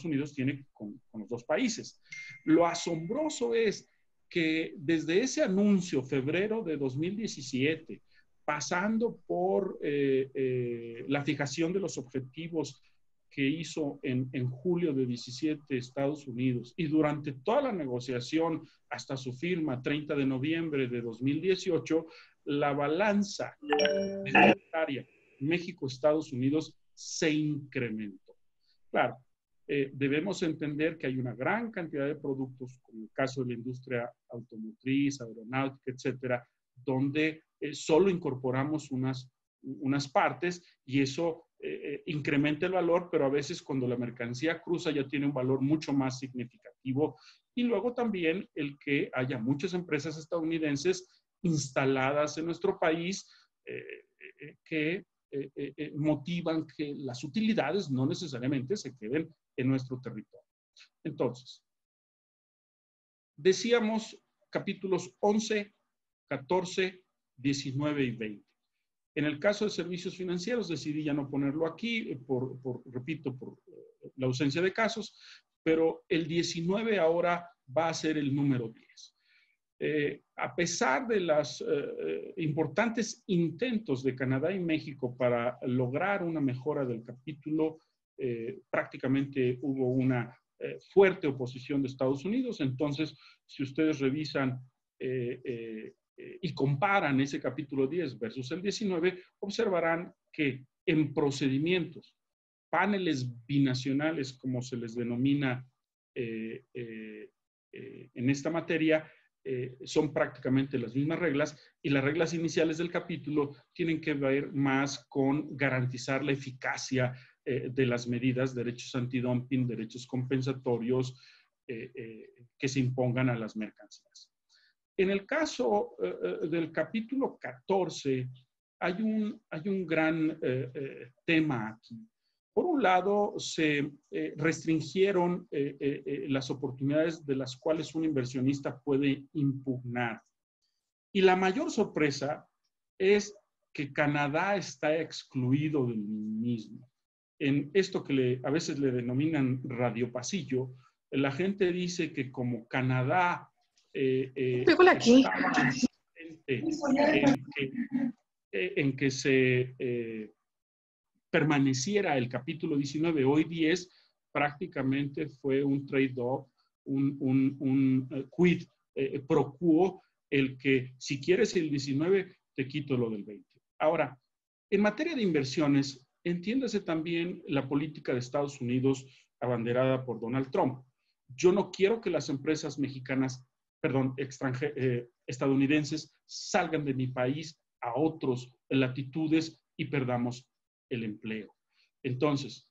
Unidos tiene con los 2 países. Lo asombroso es que desde ese anuncio, febrero de 2017, pasando por la fijación de los objetivos que hizo en julio de 17 Estados Unidos y durante toda la negociación hasta su firma 30 de noviembre de 2018, la balanza deficitaria México-Estados Unidos se incrementó. Claro, debemos entender que hay una gran cantidad de productos, como el caso de la industria automotriz, aeronáutica, etcétera, donde solo incorporamos unas partes y eso incrementa el valor, pero a veces cuando la mercancía cruza ya tiene un valor mucho más significativo. Y luego también el que haya muchas empresas estadounidenses instaladas en nuestro país que motivan que las utilidades no necesariamente se queden en nuestro territorio. Entonces, decíamos capítulos 11, 14, 19 y 20. En el caso de servicios financieros decidí ya no ponerlo aquí, repito, por la ausencia de casos, pero el 19 ahora va a ser el número 10. A pesar de los importantes intentos de Canadá y México para lograr una mejora del capítulo, prácticamente hubo una fuerte oposición de Estados Unidos. Entonces, si ustedes revisan y comparan ese capítulo 10 versus el 19, observarán que en procedimientos, paneles binacionales, como se les denomina en esta materia, son prácticamente las mismas reglas, y las reglas iniciales del capítulo tienen que ver más con garantizar la eficacia de las medidas, derechos antidumping, derechos compensatorios que se impongan a las mercancías. En el caso del capítulo 14, hay un gran tema aquí. Por un lado, se restringieron las oportunidades de las cuales un inversionista puede impugnar. Y la mayor sorpresa es que Canadá está excluido del mismo. En esto que a veces le denominan radiopasillo, la gente dice que como Canadá en que se permaneciera el capítulo 19, hoy 10, prácticamente fue un trade-off, un quid pro quo, el que si quieres el 19, te quito lo del 20. Ahora, en materia de inversiones, entiéndase también la política de Estados Unidos abanderada por Donald Trump. Yo no quiero que las empresas mexicanas, estadounidenses salgan de mi país a otras latitudes y perdamos el empleo. Entonces,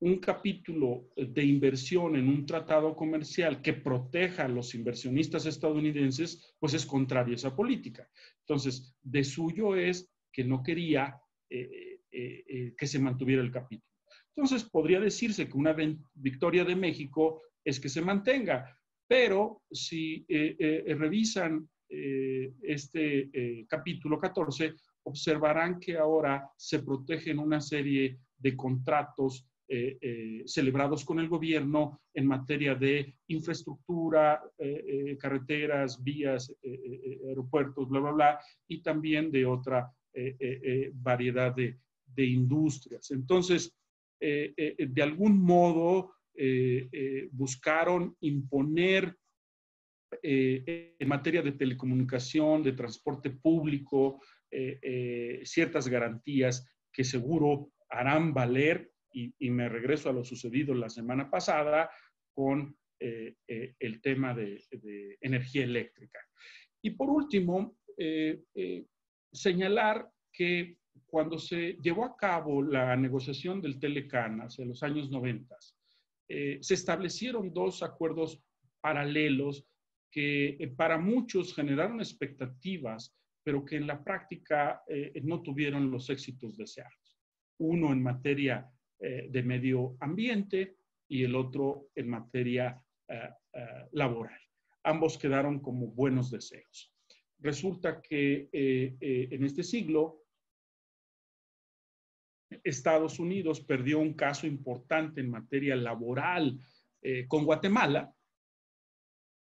un capítulo de inversión en un tratado comercial que proteja a los inversionistas estadounidenses, pues es contrario a esa política. Entonces, de suyo es que no quería que se mantuviera el capítulo. Entonces, podría decirse que una victoria de México es que se mantenga, pero si revisan este capítulo 14, observarán que ahora se protegen una serie de contratos celebrados con el gobierno en materia de infraestructura, carreteras, vías, aeropuertos, bla, bla, bla, y también de otra variedad de industrias. Entonces, de algún modo, buscaron imponer en materia de telecomunicación, de transporte público, ciertas garantías que seguro harán valer, y me regreso a lo sucedido la semana pasada con el tema de energía eléctrica. Y por último, señalar que cuando se llevó a cabo la negociación del Telecán hacia los años 90, se establecieron dos acuerdos paralelos que para muchos generaron expectativas, pero que en la práctica no tuvieron los éxitos deseados. Uno en materia de medio ambiente y el otro en materia laboral. Ambos quedaron como buenos deseos. Resulta que en este siglo Estados Unidos perdió un caso importante en materia laboral con Guatemala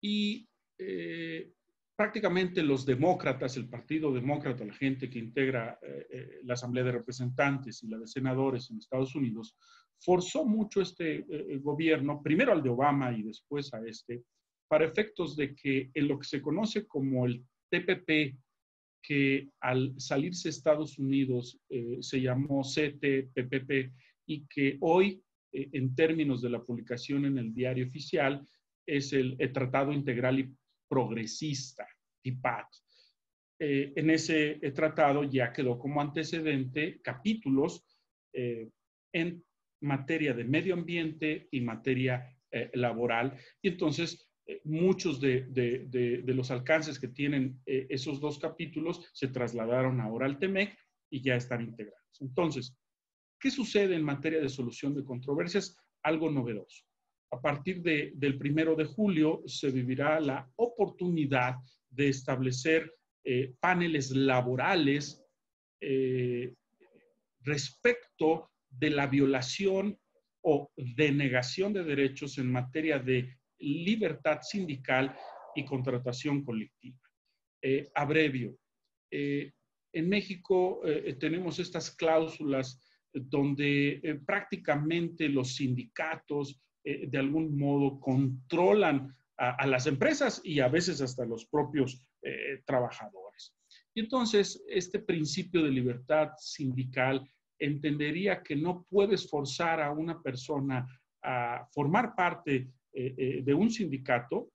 y prácticamente los demócratas, el Partido Demócrata, la gente que integra la Asamblea de Representantes y la de Senadores en Estados Unidos, forzó mucho este gobierno, primero al de Obama y después a este, para efectos de que en lo que se conoce como el TPP, que al salirse Estados Unidos se llamó CTPP y que hoy, en términos de la publicación en el diario oficial, es el Tratado Integral y Progresista, TIPAD. En ese tratado ya quedó como antecedente capítulos en materia de medio ambiente y materia laboral. Y entonces, muchos de los alcances que tienen esos dos capítulos se trasladaron ahora al TEMEC y ya están integrados. Entonces, ¿qué sucede en materia de solución de controversias? Algo novedoso. A partir del 1 de julio se vivirá la oportunidad de establecer paneles laborales respecto de la violación o denegación de derechos en materia de libertad sindical y contratación colectiva. Abrevio. En México tenemos estas cláusulas donde prácticamente los sindicatos de algún modo controlan a las empresas y a veces hasta los propios trabajadores. Y entonces este principio de libertad sindical entendería que no puedes forzar a una persona a formar parte de un sindicato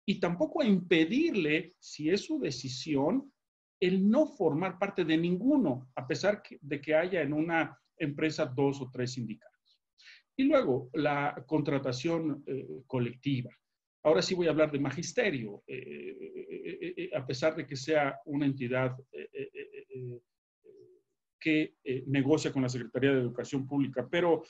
y tampoco a impedirle, si es su decisión, el no formar parte de ninguno, a pesar de que haya en una empresa 2 o 3 sindicatos. Y luego, la contratación colectiva. Ahora sí voy a hablar de magisterio, a pesar de que sea una entidad que negocia con la Secretaría de Educación Pública, pero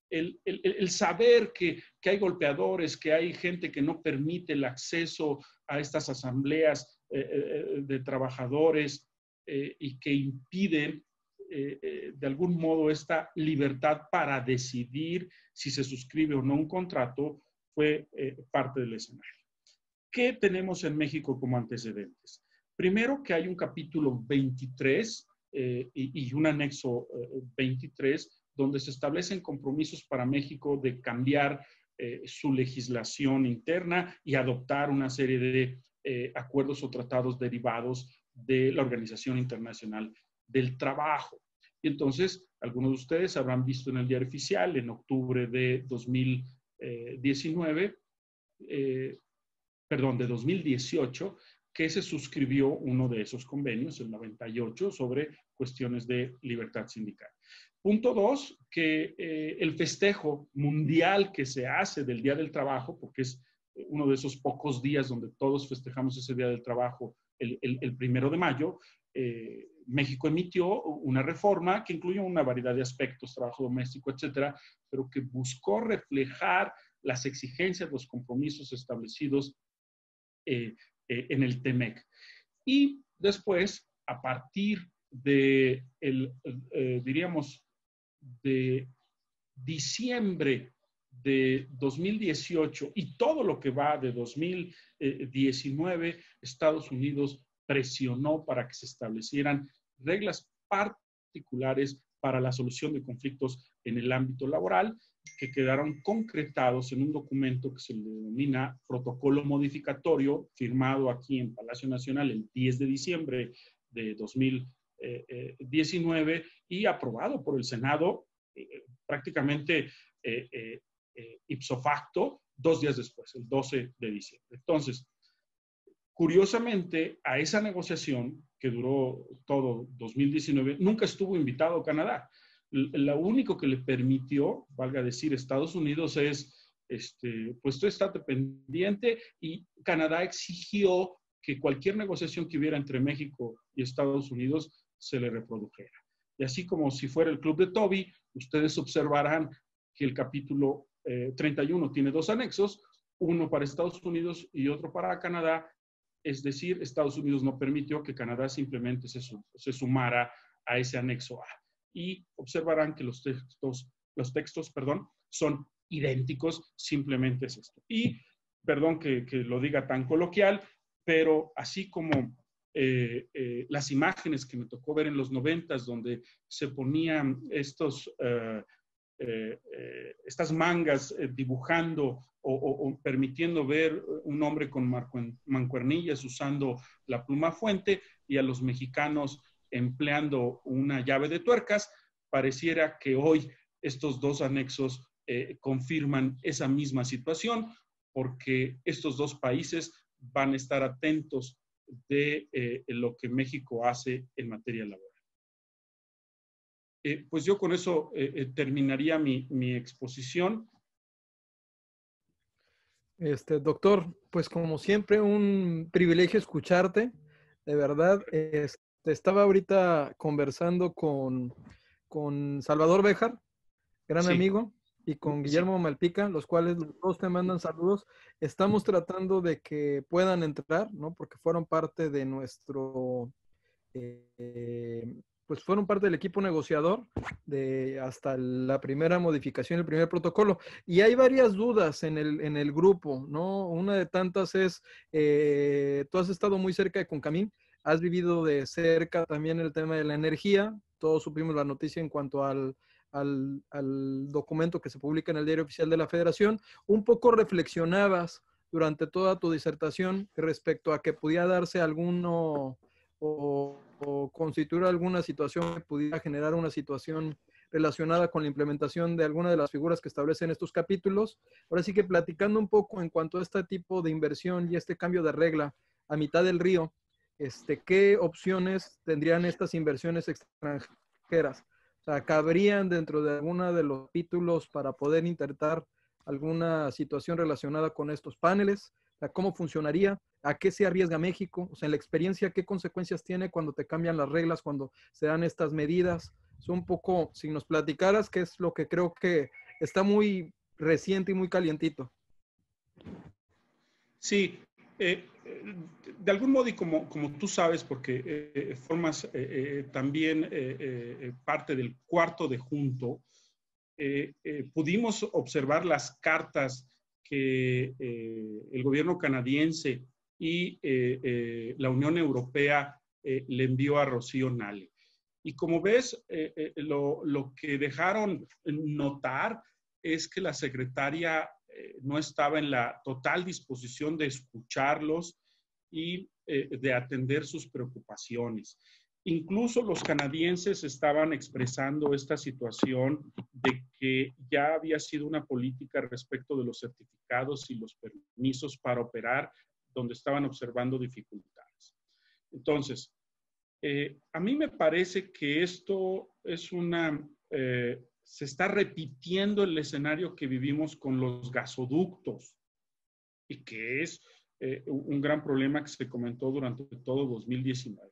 el saber que hay golpeadores, que hay gente que no permite el acceso a estas asambleas de trabajadores y que impiden de algún modo esta libertad para decidir si se suscribe o no un contrato, fue parte del escenario. ¿Qué tenemos en México como antecedentes? Primero, que hay un capítulo 23 y un anexo 23 donde se establecen compromisos para México de cambiar su legislación interna y adoptar una serie de acuerdos o tratados derivados de la Organización Internacional del Trabajo. Y entonces, algunos de ustedes habrán visto en el diario oficial, en octubre de 2018, que se suscribió uno de esos convenios, el 98, sobre cuestiones de libertad sindical. Punto 2, que el festejo mundial que se hace del Día del Trabajo, porque es uno de esos pocos días donde todos festejamos ese Día del Trabajo, el 1 de mayo, México emitió una reforma que incluye una variedad de aspectos, trabajo doméstico, etcétera, pero que buscó reflejar las exigencias, los compromisos establecidos en el TEMEC. Y después, a partir de, diríamos, de diciembre de 2018 y todo lo que va de 2019, Estados Unidos presionó para que se establecieran reglas particulares para la solución de conflictos en el ámbito laboral, que quedaron concretados en un documento que se le denomina Protocolo Modificatorio, firmado aquí en Palacio Nacional el 10 de diciembre de 2019 y aprobado por el Senado prácticamente ipso facto 2 días después, el 12 de diciembre. Entonces, curiosamente, a esa negociación que duró todo 2019, nunca estuvo invitado Canadá. Lo único que le permitió, valga decir, Estados Unidos es, pues tú estate pendiente, y Canadá exigió que cualquier negociación que hubiera entre México y Estados Unidos se le reprodujera. Y así como si fuera el Club de Toby, ustedes observarán que el capítulo 31 tiene 2 anexos, uno para Estados Unidos y otro para Canadá. Es decir, Estados Unidos no permitió que Canadá simplemente se sumara a ese anexo A. Y observarán que los textos, son idénticos, simplemente es esto. Y, perdón que lo diga tan coloquial, pero así como las imágenes que me tocó ver en los 90s, donde se ponían estas mangas dibujando o permitiendo ver un hombre con mancuernillas usando la pluma fuente, y a los mexicanos empleando una llave de tuercas, pareciera que hoy estos 2 anexos confirman esa misma situación, porque estos 2 países van a estar atentos de lo que México hace en materia laboral. Pues yo con eso terminaría mi exposición. Doctor, pues como siempre, un privilegio escucharte. De verdad, estaba ahorita conversando con Salvador Béjar, gran Sí. amigo, y con Guillermo Malpica, los cuales los dos te mandan saludos. Estamos tratando de que puedan entrar, ¿no? Porque fueron parte de nuestro, pues fueron parte del equipo negociador de hasta la primera modificación, el primer protocolo. Y hay varias dudas en el grupo, ¿no? Una de tantas es, tú has estado muy cerca de Concamín, has vivido de cerca también el tema de la energía, todos supimos la noticia en cuanto al documento que se publica en el Diario Oficial de la Federación. Un poco reflexionabas durante toda tu disertación respecto a que pudiera darse alguno o constituir alguna situación que pudiera generar una situación relacionada con la implementación de alguna de las figuras que establecen estos capítulos. Ahora sí que platicando un poco en cuanto a este tipo de inversión y este cambio de regla a mitad del río, ¿qué opciones tendrían estas inversiones extranjeras? O sea, ¿cabrían dentro de alguno de los títulos para poder intentar alguna situación relacionada con estos paneles? O sea, ¿cómo funcionaría? ¿A qué se arriesga México? O sea, en la experiencia, ¿qué consecuencias tiene cuando te cambian las reglas, cuando se dan estas medidas? Es un poco, si nos platicaras, qué es lo que creo que está muy reciente y muy calientito. Sí, de algún modo, y como tú sabes, porque formas también parte del cuarto de junto, pudimos observar las cartas que el gobierno canadiense y la Unión Europea le envió a Rocío Nale. Y como ves, lo que dejaron notar es que la secretaria no estaba en la total disposición de escucharlos y de atender sus preocupaciones. Incluso los canadienses estaban expresando esta situación de que ya había sido una política respecto de los certificados y los permisos para operar, donde estaban observando dificultades. Entonces, a mí me parece que esto es una se está repitiendo el escenario que vivimos con los gasoductos y que es un gran problema que se comentó durante todo 2019.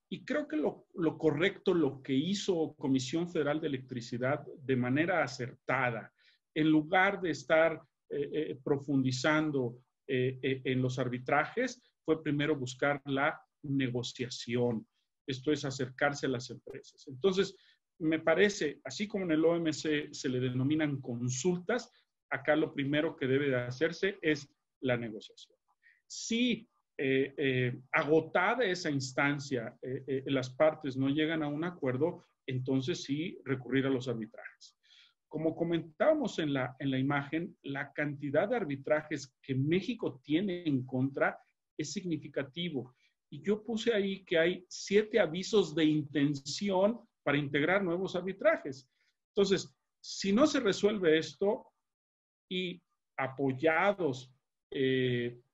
Y creo que lo correcto, lo que hizo Comisión Federal de Electricidad de manera acertada, en lugar de estar profundizando en los arbitrajes, fue primero buscar la negociación. Esto es acercarse a las empresas. Entonces, me parece, así como en el OMC se le denominan consultas, acá lo primero que debe de hacerse es la negociación. Si agotada esa instancia, las partes no llegan a un acuerdo, entonces sí recurrir a los arbitrajes. Como comentábamos en la imagen, la cantidad de arbitrajes que México tiene en contra es significativo. Y yo puse ahí que hay 7 avisos de intención para integrar nuevos arbitrajes. Entonces, si no se resuelve esto y apoyados,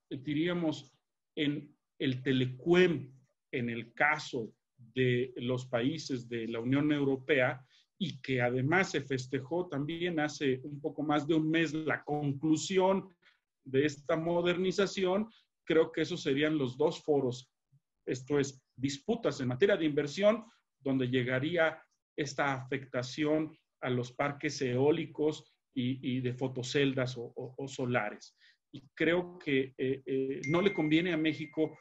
diríamos, en el Telecuem, en el caso de los países de la Unión Europea, y que además se festejó también hace un poco más de un mes la conclusión de esta modernización, creo que esos serían los 2 foros. Esto es, disputas en materia de inversión, donde llegaría esta afectación a los parques eólicos y de fotoceldas o solares. Y creo que no le conviene a México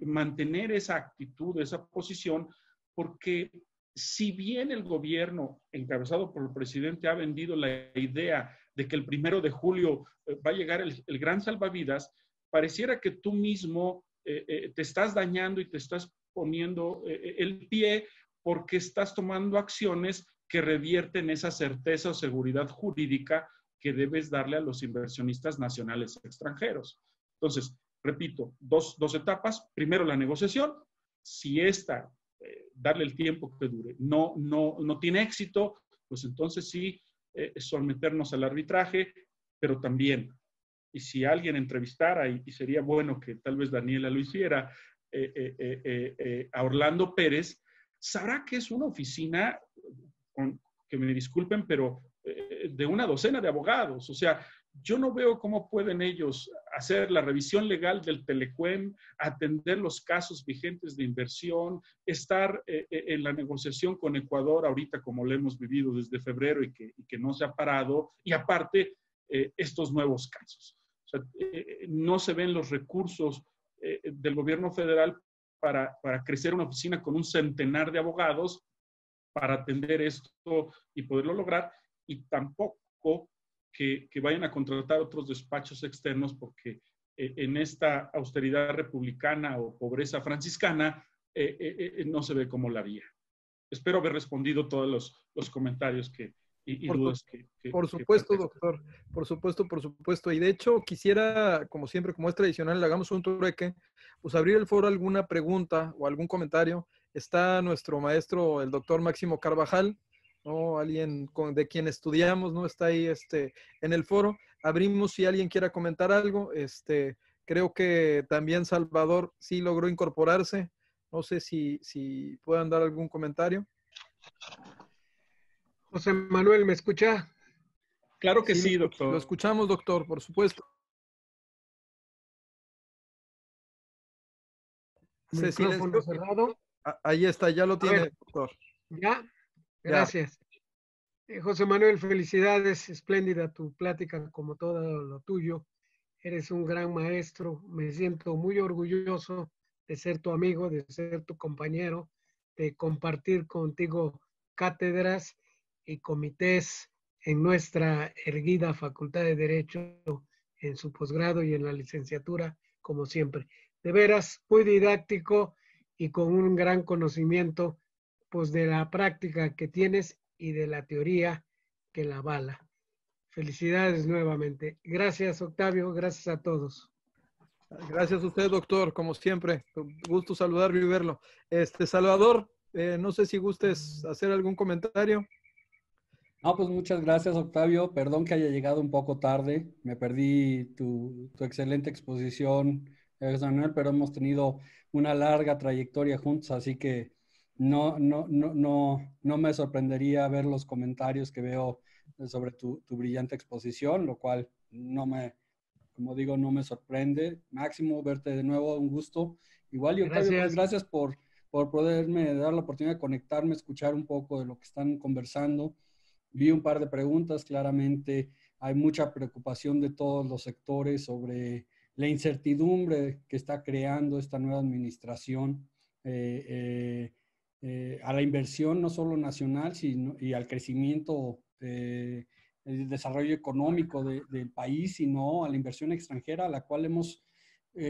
mantener esa actitud, esa posición, porque si bien el gobierno encabezado por el presidente ha vendido la idea de que el 1 de julio va a llegar el gran salvavidas, pareciera que tú mismo te estás dañando y te estás poniendo el pie porque estás tomando acciones que revierten esa certeza o seguridad jurídica que debes darle a los inversionistas nacionales extranjeros. Entonces, repito, dos etapas. Primero, la negociación. Si esta, darle el tiempo que dure, no tiene éxito, pues entonces sí, someternos al arbitraje, pero también, y si alguien entrevistara, y sería bueno que tal vez Daniela lo hiciera, a Orlando Pérez, sabrá que es una oficina, que me disculpen, pero de una docena de abogados. O sea, yo no veo cómo pueden ellos hacer la revisión legal del Telecuem, atender los casos vigentes de inversión, estar en la negociación con Ecuador ahorita como lo hemos vivido desde febrero y que no se ha parado, y aparte estos nuevos casos. O sea, no se ven los recursos del gobierno federal para crecer una oficina con un centenar de abogados para atender esto y poderlo lograr, y tampoco que vayan a contratar otros despachos externos, porque en esta austeridad republicana o pobreza franciscana no se ve como la vía. Espero haber respondido todos los comentarios y dudas que... Por supuesto, doctor. Por supuesto. Y de hecho, quisiera, como siempre, como es tradicional, le hagamos un trueque, pues abrir el foro a alguna pregunta o algún comentario. Está nuestro maestro, el doctor Máximo Carvajal, ¿no? Alguien de quien estudiamos, ¿no? Está ahí en el foro. Abrimos si alguien quiera comentar algo. Creo que también Salvador sí logró incorporarse. No sé si puedan dar algún comentario. José Manuel, ¿me escucha? Claro que sí, doctor. Lo escuchamos, doctor, por supuesto. Micrófono cerrado. Ahí está, ya lo tiene, doctor. ¿Ya? Gracias. José Manuel, felicidades, espléndida tu plática como todo lo tuyo. Eres un gran maestro, me siento muy orgulloso de ser tu amigo, de ser tu compañero, de compartir contigo cátedras y comités en nuestra erguida Facultad de Derecho, en su posgrado y en la licenciatura, como siempre. De veras, muy didáctico y con un gran conocimiento pues de la práctica que tienes y de la teoría que la avala. Felicidades nuevamente. Gracias, Octavio. Gracias a todos. Gracias a usted, doctor, como siempre. Gusto saludarlo y verlo. Salvador, no sé si gustes hacer algún comentario. No, pues muchas gracias, Octavio. Perdón que haya llegado un poco tarde. Me perdí tu excelente exposición, Manuel, pero hemos tenido una larga trayectoria juntos, así que no me sorprendería ver los comentarios que veo sobre tu brillante exposición, lo cual como digo, no me sorprende. Máximo, verte de nuevo, un gusto. Igual, y Octavio, pues gracias por poderme dar la oportunidad de conectarme, escuchar un poco de lo que están conversando. Vi un par de preguntas, claramente hay mucha preocupación de todos los sectores sobre la incertidumbre que está creando esta nueva administración a la inversión no solo nacional, sino y al crecimiento, el desarrollo económico del país, sino a la inversión extranjera, a la cual hemos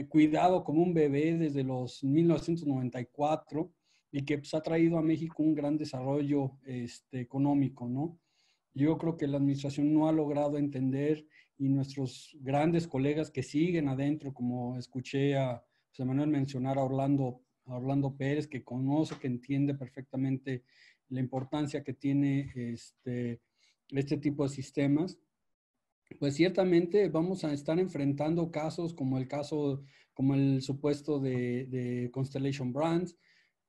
cuidado como un bebé desde los 1994 y que pues, ha traído a México un gran desarrollo económico, ¿no? Yo creo que la administración no ha logrado entender y nuestros grandes colegas que siguen adentro, como escuché a José Manuel mencionar a Orlando Pérez, que conoce, que entiende perfectamente la importancia que tiene este tipo de sistemas, pues ciertamente vamos a estar enfrentando casos como el supuesto de Constellation Brands,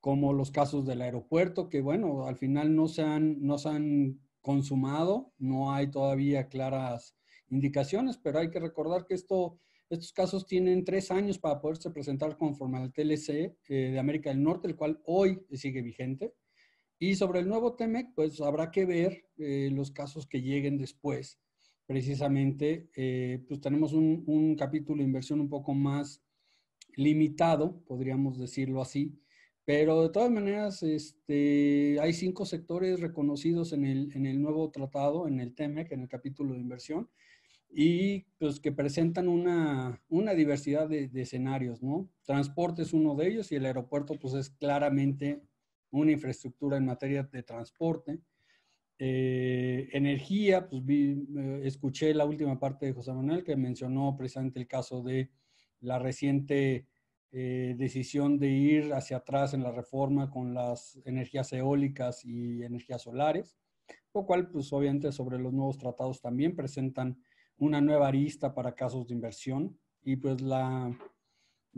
como los casos del aeropuerto, que bueno, al final no se han consumado, no hay todavía claras indicaciones, pero hay que recordar que estos casos tienen 3 años para poderse presentar conforme al TLC de América del Norte, el cual hoy sigue vigente. Y sobre el nuevo TEMEC, pues habrá que ver los casos que lleguen después. Precisamente, pues tenemos un capítulo de inversión un poco más limitado, podríamos decirlo así, pero de todas maneras hay 5 sectores reconocidos en el nuevo tratado, en el TEMEC, en el capítulo de inversión, y pues que presentan una diversidad de escenarios, ¿no? Transporte es uno de ellos y el aeropuerto pues es claramente una infraestructura en materia de transporte. Energía, pues escuché la última parte de José Manuel que mencionó precisamente el caso de la reciente decisión de ir hacia atrás en la reforma con las energías eólicas y energías solares, lo cual pues obviamente sobre los nuevos tratados también presentan una nueva arista para casos de inversión y pues va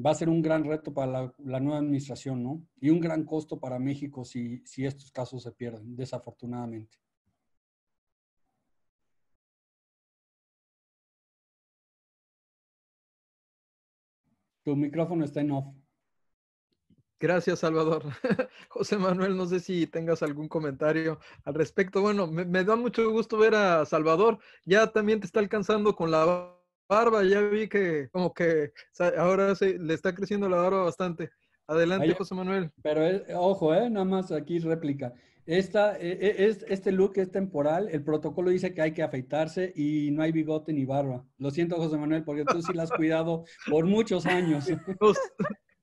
a ser un gran reto para la nueva administración, ¿no? Y un gran costo para México si estos casos se pierden, desafortunadamente. Tu micrófono está en off. Gracias, Salvador. José Manuel, no sé si tengas algún comentario al respecto. Bueno, me da mucho gusto ver a Salvador. Ya también te está alcanzando con la barba. Ya vi que como que ahora le está creciendo la barba bastante. Adelante, José Manuel. Pero ojo, nada más aquí réplica. Este look es temporal. El protocolo dice que hay que afeitarse y no hay bigote ni barba. Lo siento, José Manuel, porque tú sí la has cuidado por muchos años.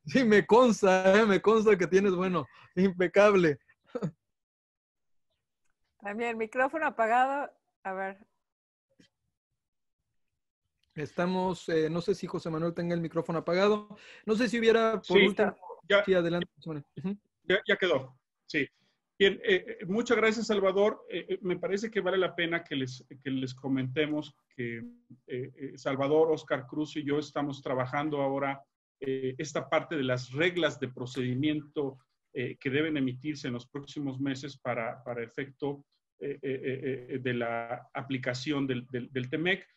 Sí, me consta que tienes, bueno, impecable. También, micrófono apagado. A ver. Estamos, no sé si José Manuel tenga el micrófono apagado. No sé si hubiera por sí, último. Sí, adelante, José Manuel. Ya quedó, sí. Bien, muchas gracias, Salvador. Me parece que vale la pena que les comentemos que Salvador, Oscar Cruz y yo estamos trabajando ahora esta parte de las reglas de procedimiento que deben emitirse en los próximos meses para efecto de la aplicación del TEMEC.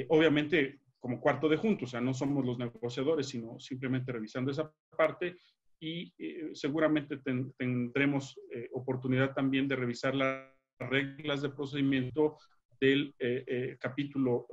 Obviamente, como cuarto de junto, o sea, no somos los negociadores, sino simplemente revisando esa parte y seguramente tendremos oportunidad también de revisar las reglas de procedimiento del capítulo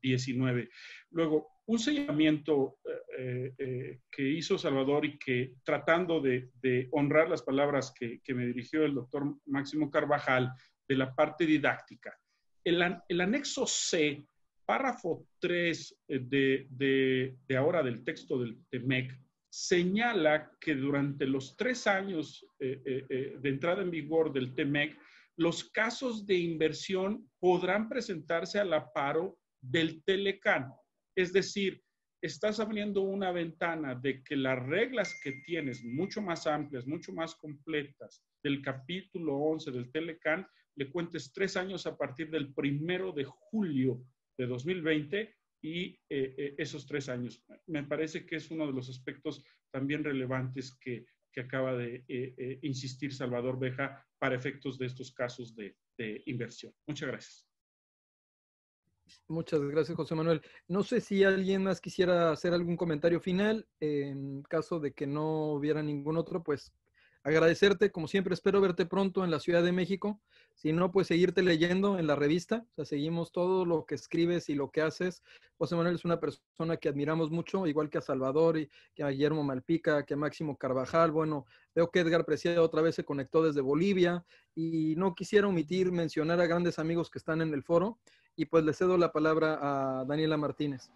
19. Luego, un señalamiento que hizo Salvador y que tratando de honrar las palabras que me dirigió el doctor Máximo Carvajal de la parte didáctica. El anexo C, párrafo 3 de ahora del texto del TEMEC, señala que durante los 3 años de entrada en vigor del TEMEC, los casos de inversión podrán presentarse al amparo del TELECAN. Es decir, estás abriendo una ventana de que las reglas que tienes, mucho más amplias, mucho más completas, del capítulo 11 del TELECAN, le cuentes 3 años a partir del 1 de julio de 2020 y esos 3 años. Me parece que es uno de los aspectos también relevantes que que acaba de insistir Salvador Beja para efectos de estos casos de inversión. Muchas gracias. Muchas gracias, José Manuel. No sé si alguien más quisiera hacer algún comentario final. En caso de que no hubiera ningún otro, pues agradecerte, como siempre. Espero verte pronto en la Ciudad de México. Si no, pues seguirte leyendo en la revista. O sea, seguimos todo lo que escribes y lo que haces. José Manuel es una persona que admiramos mucho, igual que a Salvador y que a Guillermo Malpica, que a Máximo Carvajal. Bueno, veo que Edgar Preciado otra vez se conectó desde Bolivia y no quisiera omitir mencionar a grandes amigos que están en el foro. Y pues le cedo la palabra a Daniela Martínez.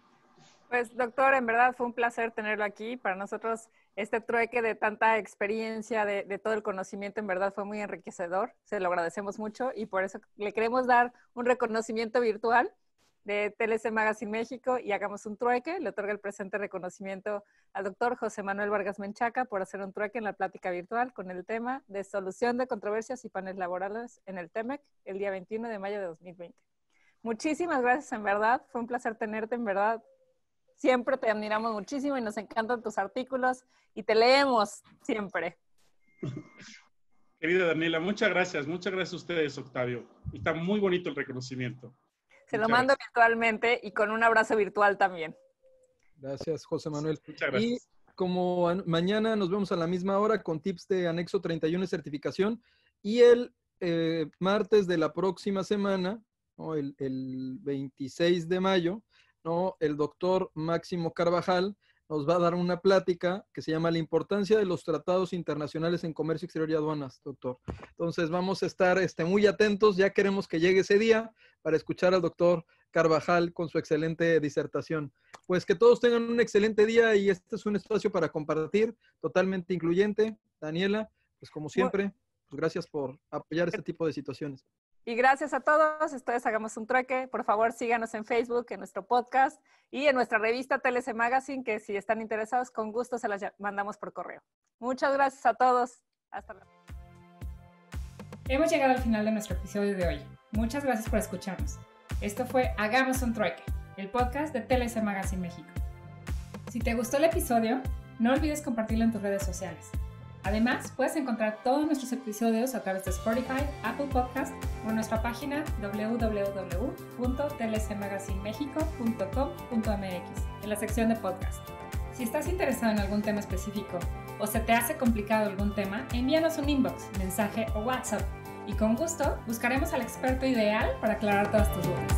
Pues doctor, en verdad fue un placer tenerlo aquí. Para nosotros este trueque de tanta experiencia, de todo el conocimiento, en verdad fue muy enriquecedor. Se lo agradecemos mucho y por eso le queremos dar un reconocimiento virtual de TLC Magazine México y hagamos un trueque. Le otorga el presente reconocimiento al doctor José Manuel Vargas Menchaca por hacer un trueque en la plática virtual con el tema de solución de controversias y paneles laborales en el TEMEC el día 21 de mayo de 2020. Muchísimas gracias, en verdad. Fue un placer tenerte, en verdad. Siempre te admiramos muchísimo y nos encantan tus artículos y te leemos siempre. Querida Daniela, muchas gracias. Muchas gracias a ustedes, Octavio. Está muy bonito el reconocimiento. Se lo mando virtualmente y con un abrazo virtual también. Gracias, José Manuel. Muchas gracias. Y como mañana nos vemos a la misma hora con tips de anexo 31 de certificación y el martes de la próxima semana, ¿no? El 26 de mayo, ¿no? El doctor Máximo Carvajal nos va a dar una plática que se llama La importancia de los tratados internacionales en comercio exterior y aduanas, doctor. Entonces vamos a estar muy atentos, ya queremos que llegue ese día para escuchar al doctor Carvajal con su excelente disertación. Pues que todos tengan un excelente día y este es un espacio para compartir, totalmente incluyente. Daniela, pues como siempre, pues gracias por apoyar este tipo de situaciones. Y gracias a todos, ustedes hagamos un trueque. Por favor, síganos en Facebook, en nuestro podcast y en nuestra revista TLC Magazine, que si están interesados, con gusto se las mandamos por correo. Muchas gracias a todos. Hasta luego. Hemos llegado al final de nuestro episodio de hoy. Muchas gracias por escucharnos. Esto fue Hagamos un trueque, el podcast de TLC Magazine México. Si te gustó el episodio, no olvides compartirlo en tus redes sociales. Además, puedes encontrar todos nuestros episodios a través de Spotify, Apple Podcast o en nuestra página www.tlcmagazinemexico.com.mx en la sección de podcast. Si estás interesado en algún tema específico o se te hace complicado algún tema, envíanos un inbox, mensaje o WhatsApp y con gusto buscaremos al experto ideal para aclarar todas tus dudas.